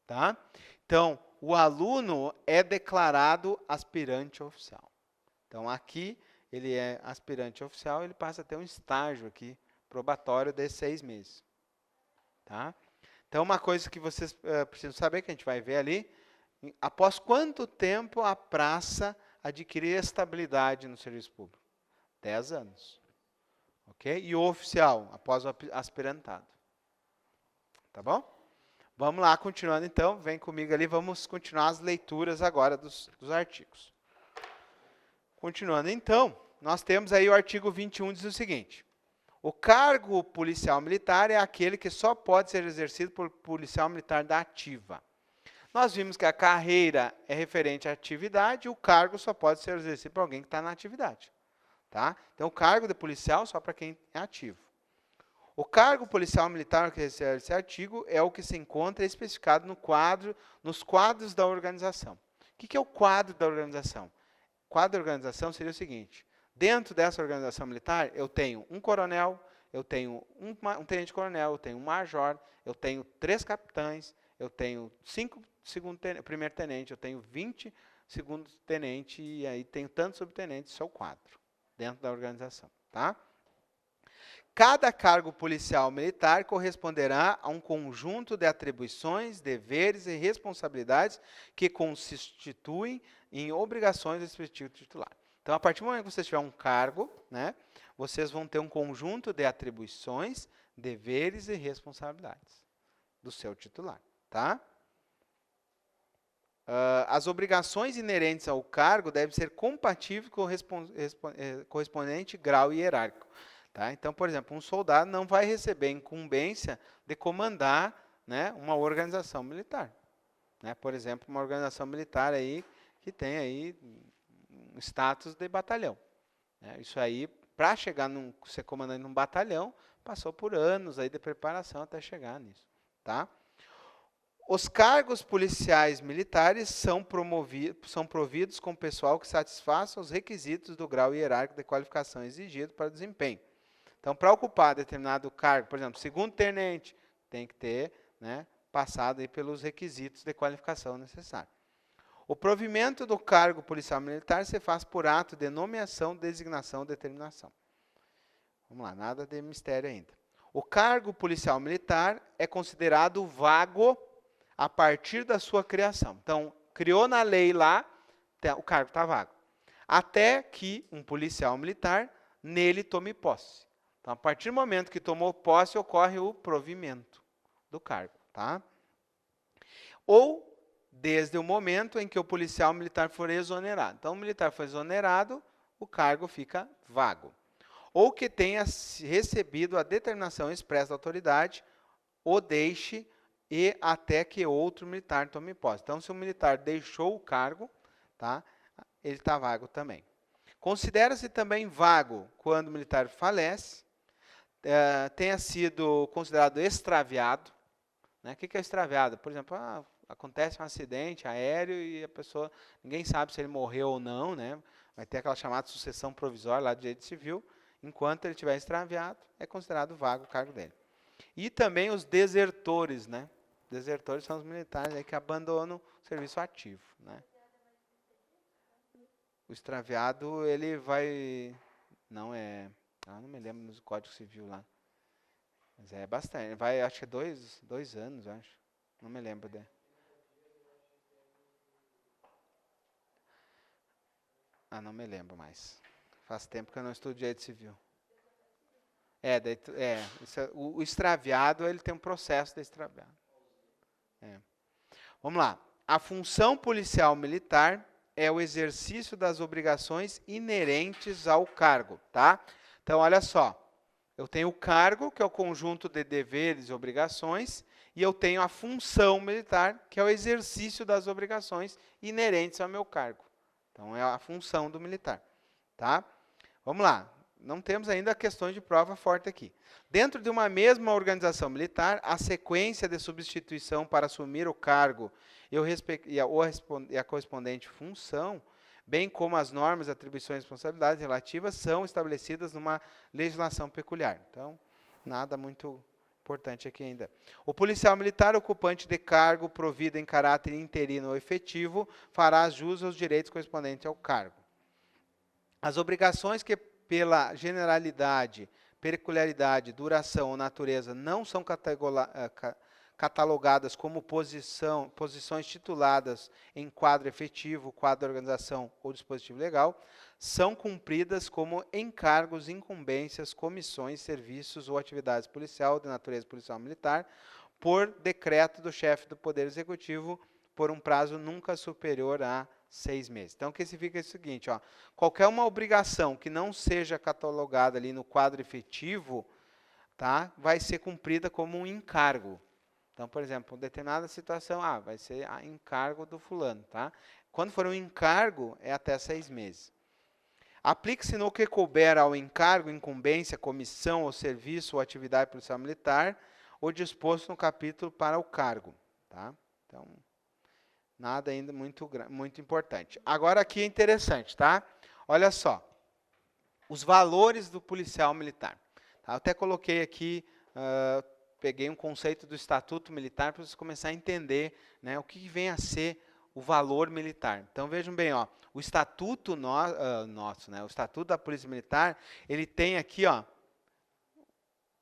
Tá? Então, o aluno é declarado aspirante oficial. Então, aqui, ele é aspirante oficial, ele passa a ter um estágio aqui, probatório de 6 meses. Tá? Então, uma coisa que vocês precisam saber, que a gente vai ver ali, após quanto tempo a praça adquirir estabilidade no serviço público? 10 anos. Ok? E o oficial, após o aspirantado. Tá bom? Vamos lá, continuando então. Vem comigo ali, vamos continuar as leituras agora dos artigos. Continuando então, nós temos aí o artigo 21, diz o seguinte. O cargo policial militar é aquele que só pode ser exercido por policial militar da ativa. Nós vimos que a carreira é referente à atividade e o cargo só pode ser exercido por alguém que está na atividade. Tá? Então, o cargo de policial só para quem é ativo. O cargo policial militar que recebe esse artigo é o que se encontra especificado nos quadros da organização. O que é o quadro da organização? O quadro da organização seria o seguinte. Dentro dessa organização militar, eu tenho um coronel, eu tenho um tenente-coronel, eu tenho um major, eu tenho 3 capitães, eu tenho 5 primeiro-tenente, eu tenho 20 segundo-tenente e aí tenho tantos subtenentes, isso é o quadro dentro da organização. Tá? Cada cargo policial militar corresponderá a um conjunto de atribuições, deveres e responsabilidades que constituem em obrigações do respectivo titular. Então, a partir do momento que você tiver um cargo, né, vocês vão ter um conjunto de atribuições, deveres e responsabilidades do seu titular. Tá? As obrigações inerentes ao cargo devem ser compatíveis com o correspondente grau hierárquico. Tá? Então, por exemplo, um soldado não vai receber incumbência de comandar, né, uma organização militar. Né? Por exemplo, uma organização militar aí que tem aí um status de batalhão. Né? Isso aí, para chegar ser comandante num batalhão, passou por anos aí de preparação até chegar nisso. Tá? Os cargos policiais militares são providos com pessoal que satisfaça os requisitos do grau hierárquico de qualificação exigido para o desempenho. Então, para ocupar determinado cargo, por exemplo, segundo-tenente, tem que ter, né, passado aí pelos requisitos de qualificação necessários. O provimento do cargo policial militar se faz por ato de nomeação, designação, determinação. Vamos lá, nada de mistério ainda. O cargo policial militar é considerado vago a partir da sua criação. Então, criou na lei lá, o cargo está vago. Até que um policial militar nele tome posse. Então, a partir do momento que tomou posse, ocorre o provimento do cargo. Tá? Ou desde o momento em que o policial militar for exonerado. Então, o militar foi exonerado, o cargo fica vago. Ou que tenha recebido a determinação expressa da autoridade, o deixe e até que outro militar tome posse. Então, se o militar deixou o cargo, tá, ele está vago também. Considera-se também vago quando o militar falece, tenha sido considerado extraviado. Né? O que é extraviado? Por exemplo, acontece um acidente aéreo e a pessoa, ninguém sabe se ele morreu ou não, né? Vai ter aquela chamada sucessão provisória lá do direito civil. Enquanto ele estiver extraviado, é considerado vago o cargo dele. E também os desertores, né? Desertores são os militares aí que abandonam o serviço ativo, né? O extraviado, ele vai... Não é... Ah, não me lembro no Código Civil lá. Mas é bastante. Vai, acho que é 2 anos, acho. Não me lembro. Ah, não me lembro mais. Faz tempo que eu não estudo direito civil. O extraviado, ele tem um processo de extraviado. Vamos lá. A função policial militar é o exercício das obrigações inerentes ao cargo, tá? Então, olha só. Eu tenho o cargo, que é o conjunto de deveres e obrigações, e eu tenho a função militar, que é o exercício das obrigações inerentes ao meu cargo. Então, é a função do militar, tá? Vamos lá. Não temos ainda questões de prova forte aqui. Dentro de uma mesma organização militar, a sequência de substituição para assumir o cargo e a correspondente função, bem como as normas, atribuições e responsabilidades relativas, são estabelecidas numa legislação peculiar. Então, nada muito importante aqui ainda. O policial militar ocupante de cargo provido em caráter interino ou efetivo fará jus aos direitos correspondentes ao cargo. As obrigações que, pela generalidade, peculiaridade, duração ou natureza, não são catalogadas como posições tituladas em quadro efetivo, quadro de organização ou dispositivo legal, são cumpridas como encargos, incumbências, comissões, serviços ou atividades policial, de natureza policial militar, por decreto do chefe do Poder Executivo, por um prazo nunca superior a 6 meses. Então, o que significa é o seguinte, ó, qualquer uma obrigação que não seja catalogada ali no quadro efetivo, tá, vai ser cumprida como um encargo. Então, por exemplo, determinada situação, vai ser a encargo do fulano, tá? Quando for um encargo, é até 6 meses. Aplique-se no que couber ao encargo, incumbência, comissão ou serviço ou atividade policial militar, o disposto no capítulo para o cargo, tá? Então, nada ainda muito importante. Agora aqui é interessante, tá? Olha só. Os valores do policial militar. Tá? Eu até coloquei aqui, peguei um conceito do Estatuto Militar para vocês começarem a entender, né, o que vem a ser o valor militar. Então vejam bem, ó, o Estatuto nosso, né, o Estatuto da Polícia Militar, ele tem aqui, ó,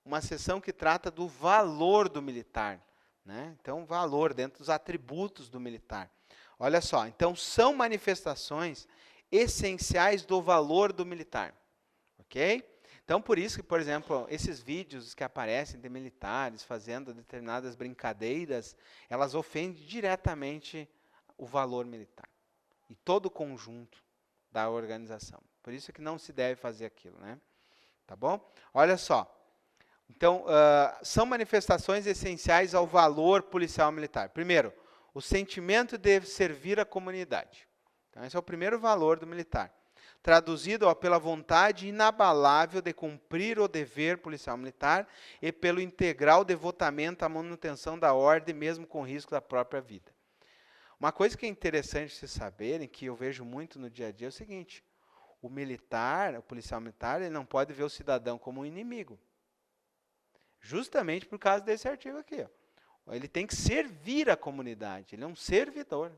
uma seção que trata do valor do militar. Né? Então, valor dentro dos atributos do militar. Olha só, então são manifestações essenciais do valor do militar. Ok? Então, por isso que, por exemplo, esses vídeos que aparecem de militares fazendo determinadas brincadeiras, elas ofendem diretamente o valor militar e todo o conjunto da organização. Por isso que não se deve fazer aquilo, né? Tá bom? Olha só. Então, são manifestações essenciais ao valor policial militar. Primeiro, o sentimento de servir a comunidade. Então, esse é o primeiro valor do militar. Traduzido pela vontade inabalável de cumprir o dever policial militar e pelo integral devotamento à manutenção da ordem, mesmo com risco da própria vida. Uma coisa que é interessante vocês saberem, que eu vejo muito no dia a dia, é o seguinte: o militar, o policial militar, ele não pode ver o cidadão como um inimigo. Justamente por causa desse artigo aqui. Ó. Ele tem que servir a comunidade, ele é um servidor.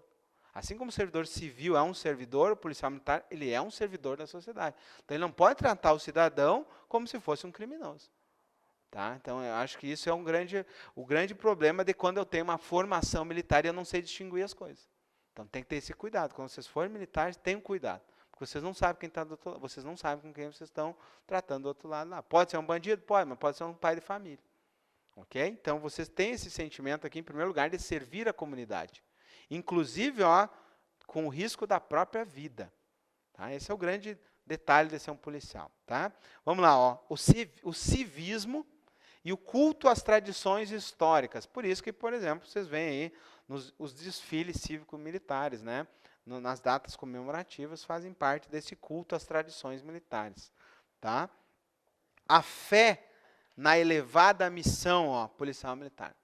Assim como o servidor civil é um servidor, o policial militar, ele é um servidor da sociedade. Então, ele não pode tratar o cidadão como se fosse um criminoso. Tá? Então, eu acho que isso é o grande problema de quando eu tenho uma formação militar e eu não sei distinguir as coisas. Então, tem que ter esse cuidado. Quando vocês forem militares, tenham cuidado. Porque vocês não sabem quem está do outro lado, vocês não sabem com quem vocês estão tratando do outro lado lá. Pode ser um bandido? Pode, mas pode ser um pai de família. Ok? Então, vocês têm esse sentimento aqui, em primeiro lugar, de servir a comunidade. Inclusive, ó, com o risco da própria vida. Tá? Esse é o grande detalhe de ser um policial. Tá? Vamos lá, ó, o civismo e o culto às tradições históricas. Por isso que, por exemplo, vocês veem aí os desfiles cívico-militares, né? Nas datas comemorativas, fazem parte desse culto às tradições militares. Tá? A fé na elevada missão policial militar.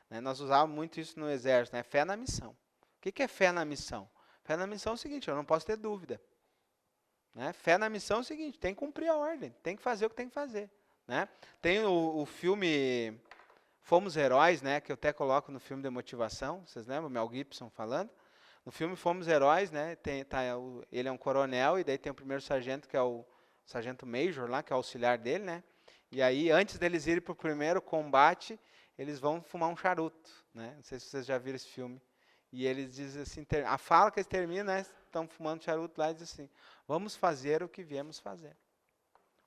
Né? Nós usávamos muito isso no Exército, né? Fé na missão. O que é fé na missão? Fé na missão é o seguinte, eu não posso ter dúvida. Né? Fé na missão é o seguinte, tem que cumprir a ordem, tem que fazer o que tem que fazer. Né? Tem o filme Fomos Heróis, né? Que eu até coloco no filme de motivação, vocês lembram? Mel Gibson falando. No filme Fomos Heróis, né, ele é um coronel, e daí tem o primeiro sargento, que é o sargento major lá, que é o auxiliar dele, né? E aí, antes deles irem para o primeiro combate, eles vão fumar um charuto, né? Não sei se vocês já viram esse filme. E eles dizem assim, a fala que eles terminam, né? Estão fumando charuto lá e dizem assim, vamos fazer o que viemos fazer.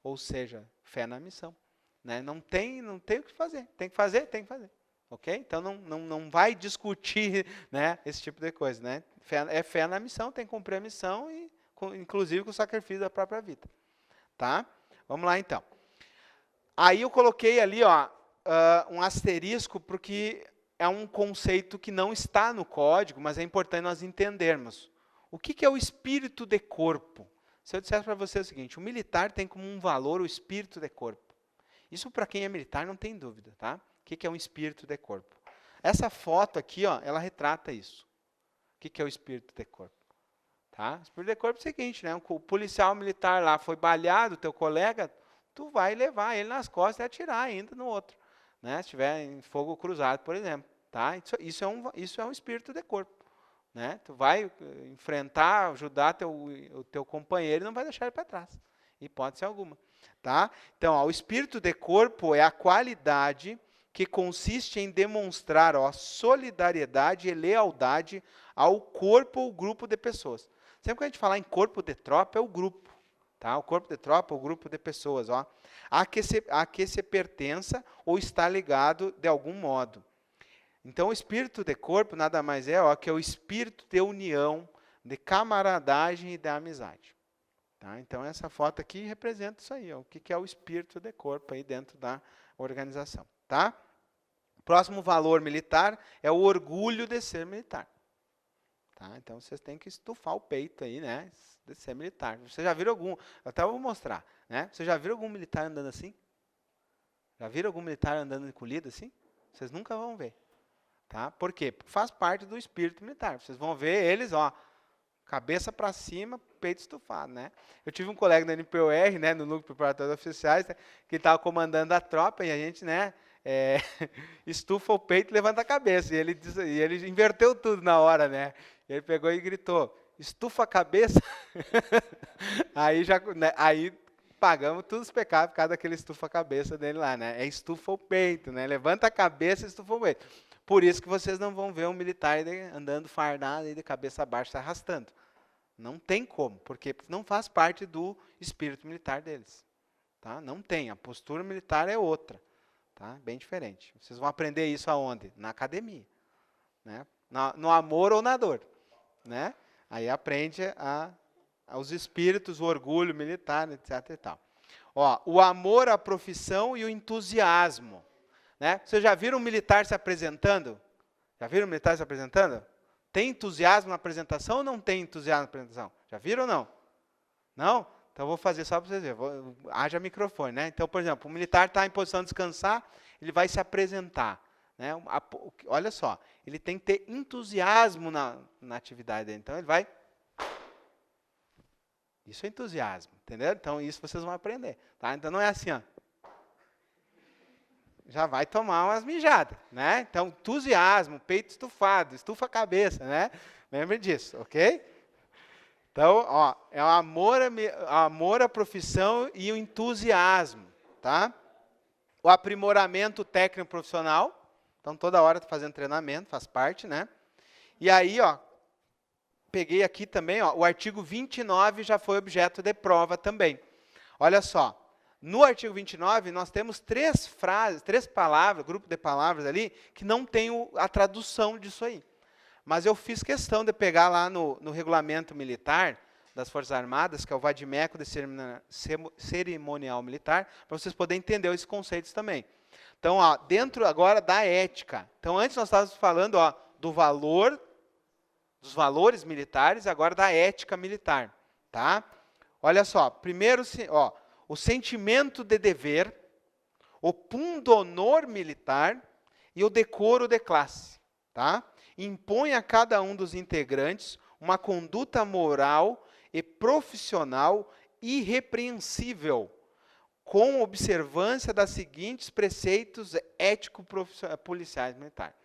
Ou seja, fé na missão. Né? Não tem o que fazer. Tem que fazer, tem que fazer. Ok? Então não vai discutir, né, esse tipo de coisa. Né? É fé na missão, tem que cumprir a missão, e, inclusive com o sacrifício da própria vida. Tá? Vamos lá então. Aí eu coloquei ali um asterisco, porque é um conceito que não está no código, mas é importante nós entendermos. O que é o espírito de corpo? Se eu dissesse para você o seguinte, o militar tem como um valor o espírito de corpo. Isso para quem é militar não tem dúvida, tá? O que é um espírito de corpo? Essa foto aqui, ela retrata isso. O que é o espírito de corpo? Tá? O espírito de corpo é o seguinte, né? O policial militar lá foi baleado, teu colega, tu vai levar ele nas costas e atirar ainda no outro. Né? Se estiver em fogo cruzado, por exemplo. Tá? Isso é um espírito de corpo. Né? Tu vai enfrentar, ajudar o teu companheiro e não vai deixar ele para trás. Hipótese alguma. Tá? Então, o espírito de corpo é a qualidade que consiste em demonstrar solidariedade e lealdade ao corpo ou grupo de pessoas. Sempre que a gente falar em corpo de tropa, é o grupo. Tá? O corpo de tropa é o grupo de pessoas. A que se pertença ou está ligado de algum modo. Então, o espírito de corpo nada mais é que é o espírito de união, de camaradagem e de amizade. Tá? Então, essa foto aqui representa isso aí, o que é o espírito de corpo aí dentro da organização. Tá? Próximo valor militar é o orgulho de ser militar. Tá? Então, vocês têm que estufar o peito aí, né, de ser militar. Vocês já viram algum, até vou mostrar, né? Vocês já viram algum militar andando assim? Já viram algum militar andando encolhido assim? Vocês nunca vão ver. Tá? Por quê? Porque faz parte do espírito militar. Vocês vão ver eles, cabeça para cima, peito estufado, né? Eu tive um colega da NPOR, né, no Núcleo Preparatório de Oficiais, né, que estava comandando a tropa, e a gente, né, estufa o peito e levanta a cabeça. E ele inverteu tudo na hora, né? Ele pegou e gritou, estufa a cabeça. Aí pagamos todos os pecados por causa daquele estufa a cabeça dele lá, né? É estufa o peito, né? Levanta a cabeça e estufa o peito. Por isso que vocês não vão ver um militar andando fardado e de cabeça baixa se arrastando. Não tem como, porque não faz parte do espírito militar deles. Tá? Não tem, a postura militar é outra. Tá? Bem diferente. Vocês vão aprender isso aonde? Na academia. Né? No amor ou na dor. Né? Aí aprende os espíritos, o orgulho militar, etc. E tal. O amor à profissão e o entusiasmo. Né? Vocês já viram um militar se apresentando? Já viram um militar se apresentando? Tem entusiasmo na apresentação ou não tem entusiasmo na apresentação? Já viram ou não? Não? Então, eu vou fazer só para vocês verem. Haja microfone. Né? Então, por exemplo, o militar está em posição de descansar, ele vai se apresentar. Né? Olha só, ele tem que ter entusiasmo na atividade dele. Então, ele vai... Isso é entusiasmo, entendeu? Então, isso vocês vão aprender. Tá? Então, não é assim, já vai tomar umas mijadas, né? Então, entusiasmo, peito estufado, estufa a cabeça, né? Lembre disso, ok? Então, é o amor à profissão e o entusiasmo, tá? O aprimoramento técnico profissional, então toda hora fazendo treinamento, faz parte, né? E aí, peguei aqui também, o artigo 29 já foi objeto de prova também. Olha só. No artigo 29, nós temos três palavras, grupo de palavras ali, que não tem a tradução disso aí. Mas eu fiz questão de pegar lá no regulamento militar das Forças Armadas, que é o Vadimeco de Cerimonial Militar, para vocês poderem entender esses conceitos também. Então, dentro agora da ética. Então, antes nós estávamos falando dos valores militares, agora da ética militar. Tá? Olha só, primeiro, o sentimento de dever, o pundonor militar e o decoro de classe. Tá? Impõe a cada um dos integrantes uma conduta moral e profissional irrepreensível, com observância das seguintes preceitos ético-policiais militares.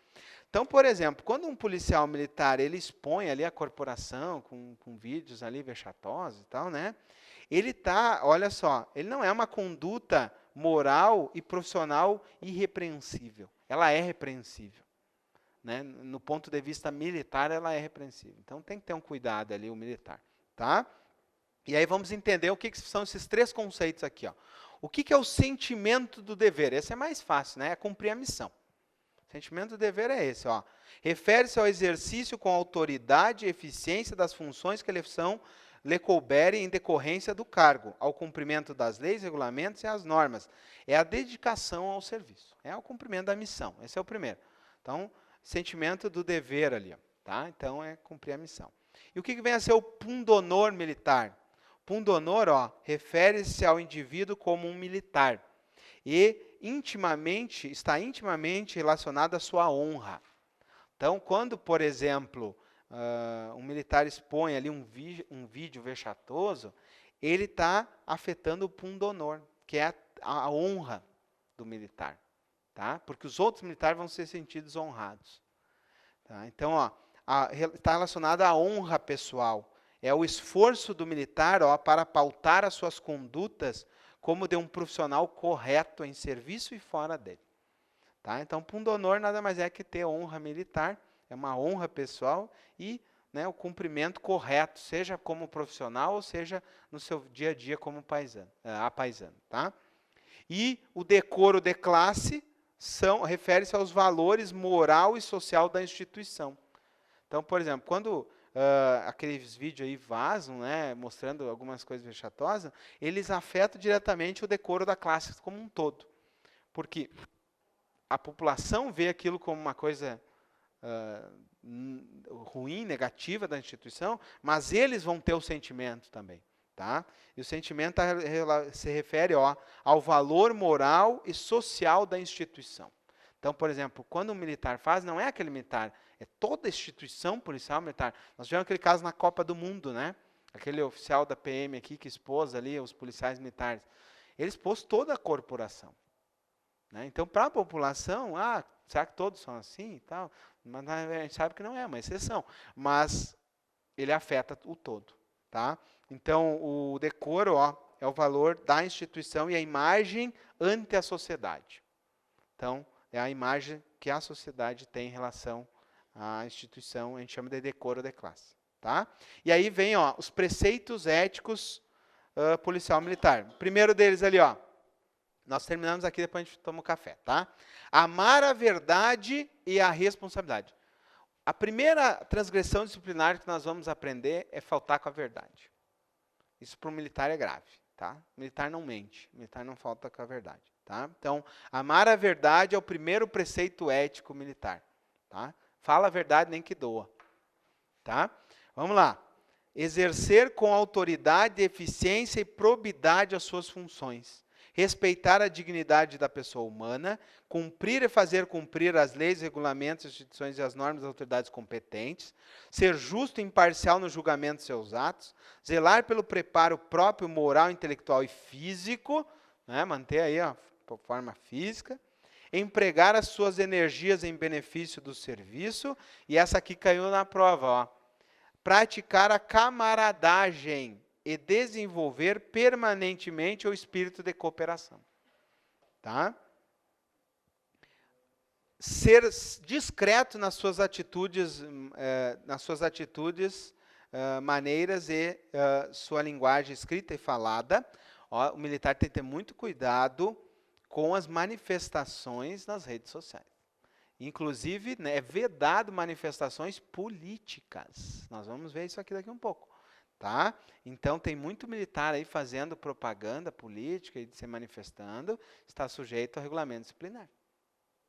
Então, por exemplo, quando um policial militar ele expõe ali a corporação com vídeos ali vexatosos e tal, né? ele está, olha só, ele não é uma conduta moral e profissional irrepreensível. Ela é repreensível. Né? No ponto de vista militar, ela é repreensível. Então, tem que ter um cuidado ali, o militar. Tá? E aí vamos entender o que são esses três conceitos aqui. Ó. O que é o sentimento do dever? Esse é mais fácil, né? É cumprir a missão. O sentimento do dever é esse. Ó. Refere-se ao exercício com autoridade e eficiência das funções que lhe couberem em decorrência do cargo, ao cumprimento das leis, regulamentos e as normas. É a dedicação ao serviço. É o cumprimento da missão. Esse é o primeiro. Então, sentimento do dever ali. Ó, tá? Então, é cumprir a missão. E o que vem a ser o pundonor militar? Pundonor, refere-se ao indivíduo como um militar e está intimamente relacionado à sua honra. Então, quando, por exemplo, um militar expõe ali um vídeo vexatoso, ele está afetando o pundonor, que é a honra do militar, tá? Porque os outros militares vão ser sentidos honrados. Tá? Então, está relacionado à honra pessoal. É o esforço do militar para pautar as suas condutas como de um profissional correto em serviço e fora dele. Tá? Então, pundonor nada mais é que ter honra militar, é uma honra pessoal e, né, o cumprimento correto, seja como profissional ou seja no seu dia a dia como apaisano. Tá? E o decoro de classe refere-se aos valores moral e social da instituição. Então, por exemplo, quando aqueles vídeos aí vazam, né, mostrando algumas coisas vexatosas, eles afetam diretamente o decoro da classe como um todo. Porque a população vê aquilo como uma coisa ruim, negativa da instituição, mas eles vão ter o sentimento também. Tá? E o sentimento se refere ao valor moral e social da instituição. Então, por exemplo, quando um militar faz, não é aquele militar, é toda a instituição policial militar. Nós tivemos aquele caso na Copa do Mundo, né? Aquele oficial da PM aqui que expôs ali os policiais militares. Ele expôs toda a corporação. Né? Então, para a população, será que todos são assim e tal? Mas a gente sabe que não é uma exceção. Mas ele afeta o todo. Tá? Então, o decoro é o valor da instituição e a imagem ante a sociedade. Então, é a imagem que a sociedade tem em relação à instituição, a gente chama de decoro de classe. Tá? E aí vem os preceitos éticos policial militar. O primeiro deles ali, nós terminamos aqui, depois a gente toma um café. Tá? Amar a verdade e a responsabilidade. A primeira transgressão disciplinar que nós vamos aprender é faltar com a verdade. Isso para o militar é grave. Tá? O militar não mente, o militar não falta com a verdade. Tá? Então, amar a verdade é o primeiro preceito ético militar. Tá? Fala a verdade, nem que doa. Tá? Vamos lá. Exercer com autoridade, eficiência e probidade as suas funções. Respeitar a dignidade da pessoa humana, cumprir e fazer cumprir as leis, regulamentos, instituições e as normas das autoridades competentes, ser justo e imparcial no julgamento de seus atos, zelar pelo preparo próprio, moral, intelectual e físico, né, manter aí a forma física, empregar as suas energias em benefício do serviço, e essa aqui caiu na prova, praticar a camaradagem e desenvolver permanentemente o espírito de cooperação. Tá? Ser discreto nas suas atitudes, maneiras e sua linguagem escrita e falada. O militar tem que ter muito cuidado com as manifestações nas redes sociais. Inclusive, né, é vedado manifestações políticas. Nós vamos ver isso aqui daqui um pouco. Tá? Então, tem muito militar aí fazendo propaganda política e se manifestando, está sujeito ao regulamento disciplinar.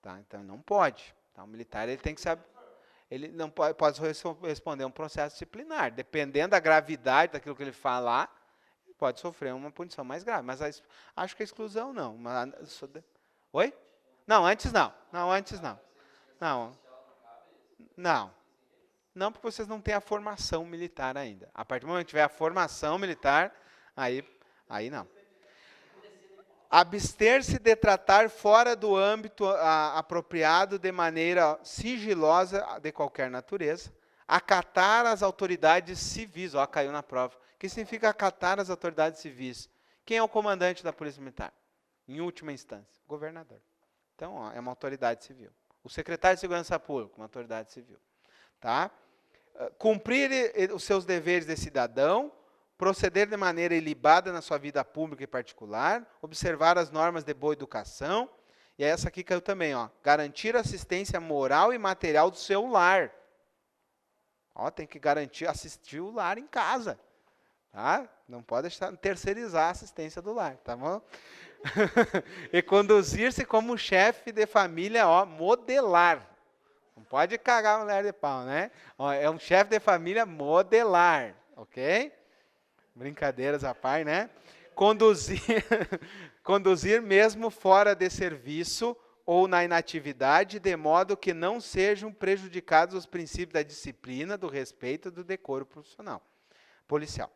Tá? Então, não pode. Tá? O militar ele tem que saber, ele não pode responder um processo disciplinar. Dependendo da gravidade daquilo que ele falar, ele pode sofrer uma punição mais grave. Mas acho que a exclusão não. Oi? Não, antes não. Não, antes não. Não. Não. Não, porque vocês não têm a formação militar ainda. A partir do momento que tiver a formação militar, aí não. Abster-se de tratar fora do âmbito apropriado de maneira sigilosa de qualquer natureza. Acatar as autoridades civis. Caiu na prova. O que significa acatar as autoridades civis? Quem é o comandante da Polícia Militar? Em última instância, o governador. Então, ó, é uma autoridade civil. O secretário de Segurança Pública, uma autoridade civil. Tá? Cumprir os seus deveres de cidadão, proceder de maneira ilibada na sua vida pública e particular, observar as normas de boa educação, e essa aqui caiu também, ó, garantir assistência moral e material do seu lar. Ó, tem que garantir, assistir o lar em casa. Tá? Não pode terceirizar a assistência do lar, tá bom? E conduzir-se como chefe de família, ó, modelar. Não pode cagar a mulher de pau, né? Ó, é um chefe de família modelar, ok? Brincadeiras à par, né? Conduzir mesmo fora de serviço ou na inatividade, de modo que não sejam prejudicados os princípios da disciplina, do respeito e do decoro profissional, policial.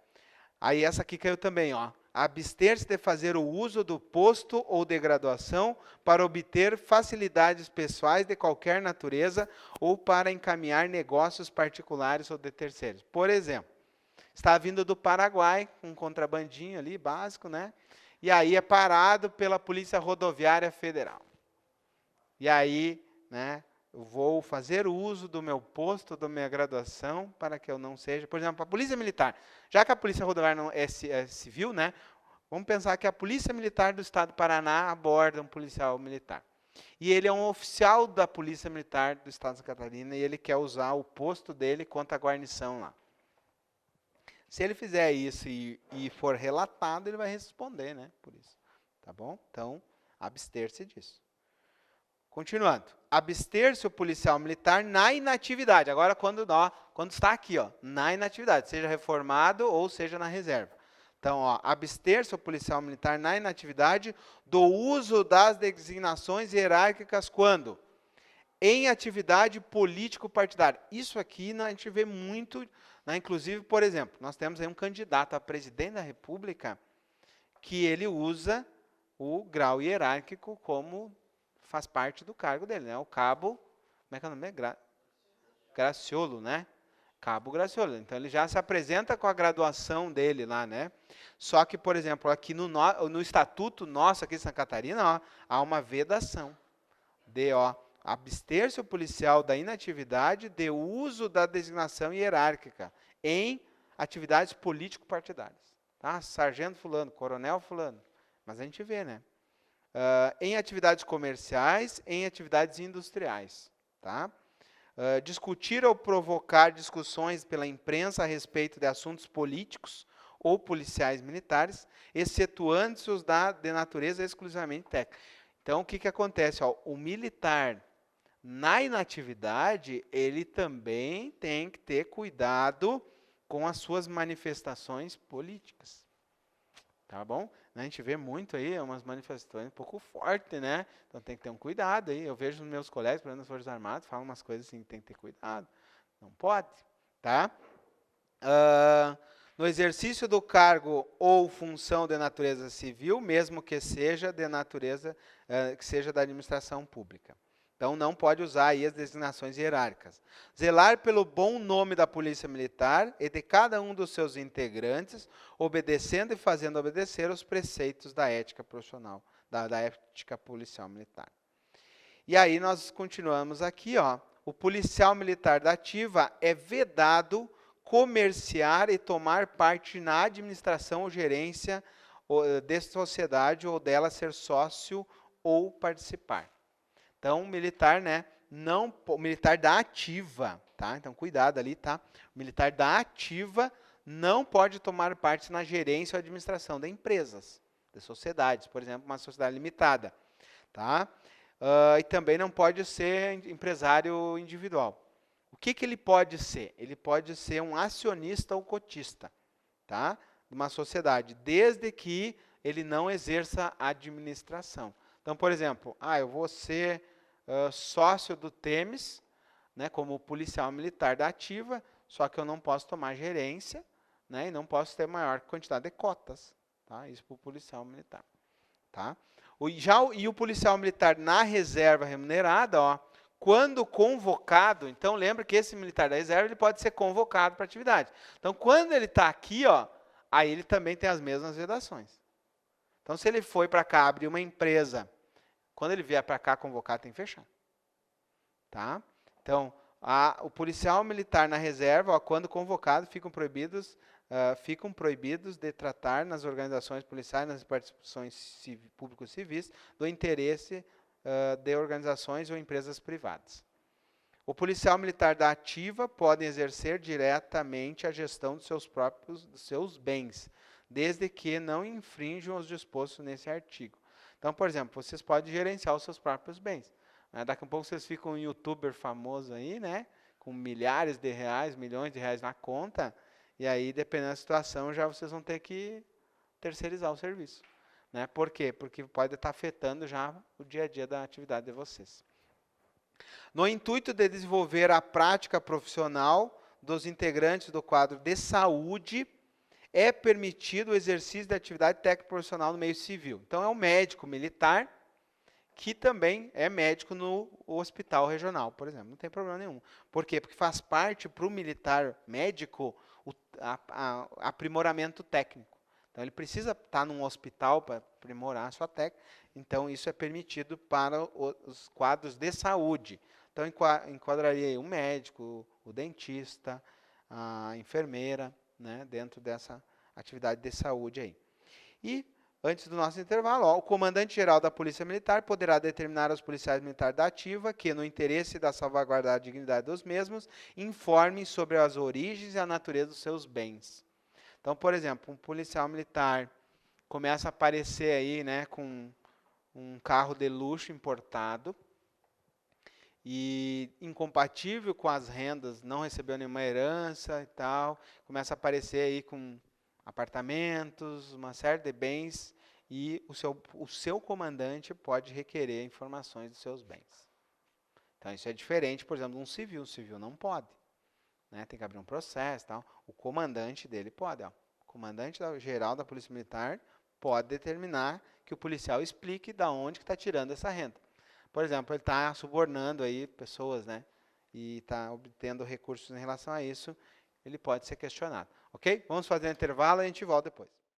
Aí essa aqui caiu também, ó. Abster-se de fazer o uso do posto ou de graduação para obter facilidades pessoais de qualquer natureza ou para encaminhar negócios particulares ou de terceiros. Por exemplo, está vindo do Paraguai, um contrabandinho ali, básico, né? E aí é parado pela Polícia Rodoviária Federal. E aí, né, eu vou fazer o uso do meu posto, da minha graduação, para que eu não seja... Por exemplo, a Polícia Militar. Já que a Polícia Rodoviária não é civil, né? Vamos pensar que a Polícia Militar do Estado do Paraná aborda um policial militar. E ele é um oficial da Polícia Militar do Estado de Santa Catarina e ele quer usar o posto dele contra a guarnição lá. Se ele fizer isso e for relatado, ele vai responder, né? Por isso. Tá bom? Então, abster-se disso. Continuando. Abster-se o policial militar na inatividade. Agora, quando está aqui, ó, na inatividade, seja reformado ou seja na reserva. Então, ó, abster-se o policial militar na inatividade do uso das designações hierárquicas quando? Em atividade político-partidária. Isso aqui a gente vê muito, né, inclusive, por exemplo, nós temos aí um candidato a presidente da República que ele usa o grau hierárquico como faz parte do cargo dele, né? O cabo, como é que é o nome? Graciolo, né? Cabo Graciolo. Então, ele já se apresenta com a graduação dele lá, né? Só que, por exemplo, aqui no estatuto nosso, aqui em Santa Catarina, ó, há uma vedação de, ó, abster-se o policial da inatividade de uso da designação hierárquica em atividades político-partidárias. Tá? Sargento fulano, coronel fulano. Mas a gente vê, né? Em atividades comerciais, em atividades industriais. Tá? Discutir ou provocar discussões pela imprensa a respeito de assuntos políticos ou policiais militares, excetuando os de natureza exclusivamente técnica. Então, o que acontece? Ó, o militar, na inatividade, ele também tem que ter cuidado com as suas manifestações políticas. Tá bom? A gente vê muito aí umas manifestações um pouco fortes, né? Então tem que ter um cuidado aí. Eu vejo nos meus colegas, por exemplo, nas Forças Armadas, falam umas coisas assim, tem que ter cuidado. Não pode, tá? No exercício do cargo ou função de natureza civil, mesmo que seja de natureza, que seja da administração pública. Então, não pode usar aí as designações hierárquicas. Zelar pelo bom nome da Polícia Militar e de cada um dos seus integrantes, obedecendo e fazendo obedecer os preceitos da ética profissional, da ética policial militar. E aí, nós continuamos aqui, ó. O policial militar da ativa é vedado comerciar e tomar parte na administração ou gerência de sociedade ou dela ser sócio ou participar. Então, o militar, né, o militar da ativa, tá? Então, cuidado ali, tá? O militar da ativa não pode tomar parte na gerência ou administração de empresas, de sociedades, por exemplo, uma sociedade limitada, tá? E também não pode ser empresário individual. O que ele pode ser? Ele pode ser um acionista ou cotista, tá? De uma sociedade, desde que ele não exerça a administração. Então, por exemplo, eu vou ser sócio do Temes, né, como policial militar da ativa, só que eu não posso tomar gerência, né, e não posso ter maior quantidade de cotas. Tá? Isso para o policial militar. Tá? E o policial militar na reserva remunerada, ó, quando convocado, então lembra que esse militar da reserva ele pode ser convocado para atividade. Então, quando ele está aqui, ó, aí ele também tem as mesmas vedações. Então, se ele foi para cá abrir uma empresa, quando ele vier para cá convocar, tem que fechar. Tá? Então, o policial militar na reserva, ó, quando convocado, ficam proibidos de tratar nas organizações policiais, nas participações públicos civis, do interesse de organizações ou empresas privadas. O policial militar da ativa pode exercer diretamente a gestão dos seus bens, desde que não infrinjam os dispostos nesse artigo. Então, por exemplo, vocês podem gerenciar os seus próprios bens. Daqui a pouco vocês ficam um youtuber famoso aí, né? Com milhares de reais, milhões de reais na conta, e aí, dependendo da situação, já vocês vão ter que terceirizar o serviço. Né? Por quê? Porque pode estar afetando já o dia a dia da atividade de vocês. No intuito de desenvolver a prática profissional dos integrantes do quadro de saúde, é permitido o exercício da atividade técnico-profissional no meio civil. Então, é um médico militar que também é médico no hospital regional, por exemplo. Não tem problema nenhum. Por quê? Porque faz parte para o militar médico o aprimoramento técnico. Então, ele precisa estar num hospital para aprimorar a sua técnica. Então, isso é permitido para os quadros de saúde. Então, enquadraria aí um médico, o dentista, a enfermeira, né, dentro dessa atividade de saúde aí. E, antes do nosso intervalo, o comandante-geral da Polícia Militar poderá determinar aos policiais militares da ativa que, no interesse da salvaguarda da dignidade dos mesmos, informem sobre as origens e a natureza dos seus bens. Então, por exemplo, um policial militar começa a aparecer aí, né, com um carro de luxo importado e incompatível com as rendas, não recebeu nenhuma herança e tal, começa a aparecer aí com apartamentos, uma série de bens, e o seu comandante pode requerer informações dos seus bens. Então, isso é diferente, por exemplo, de um civil. O civil não pode. Né? Tem que abrir um processo e tal. O comandante dele pode. Ó. O comandante geral da Polícia Militar pode determinar que o policial explique de onde que está tirando essa renda. Por exemplo, ele está subornando aí pessoas, né? E está obtendo recursos em relação a isso, ele pode ser questionado. Ok? Vamos fazer um intervalo e a gente volta depois.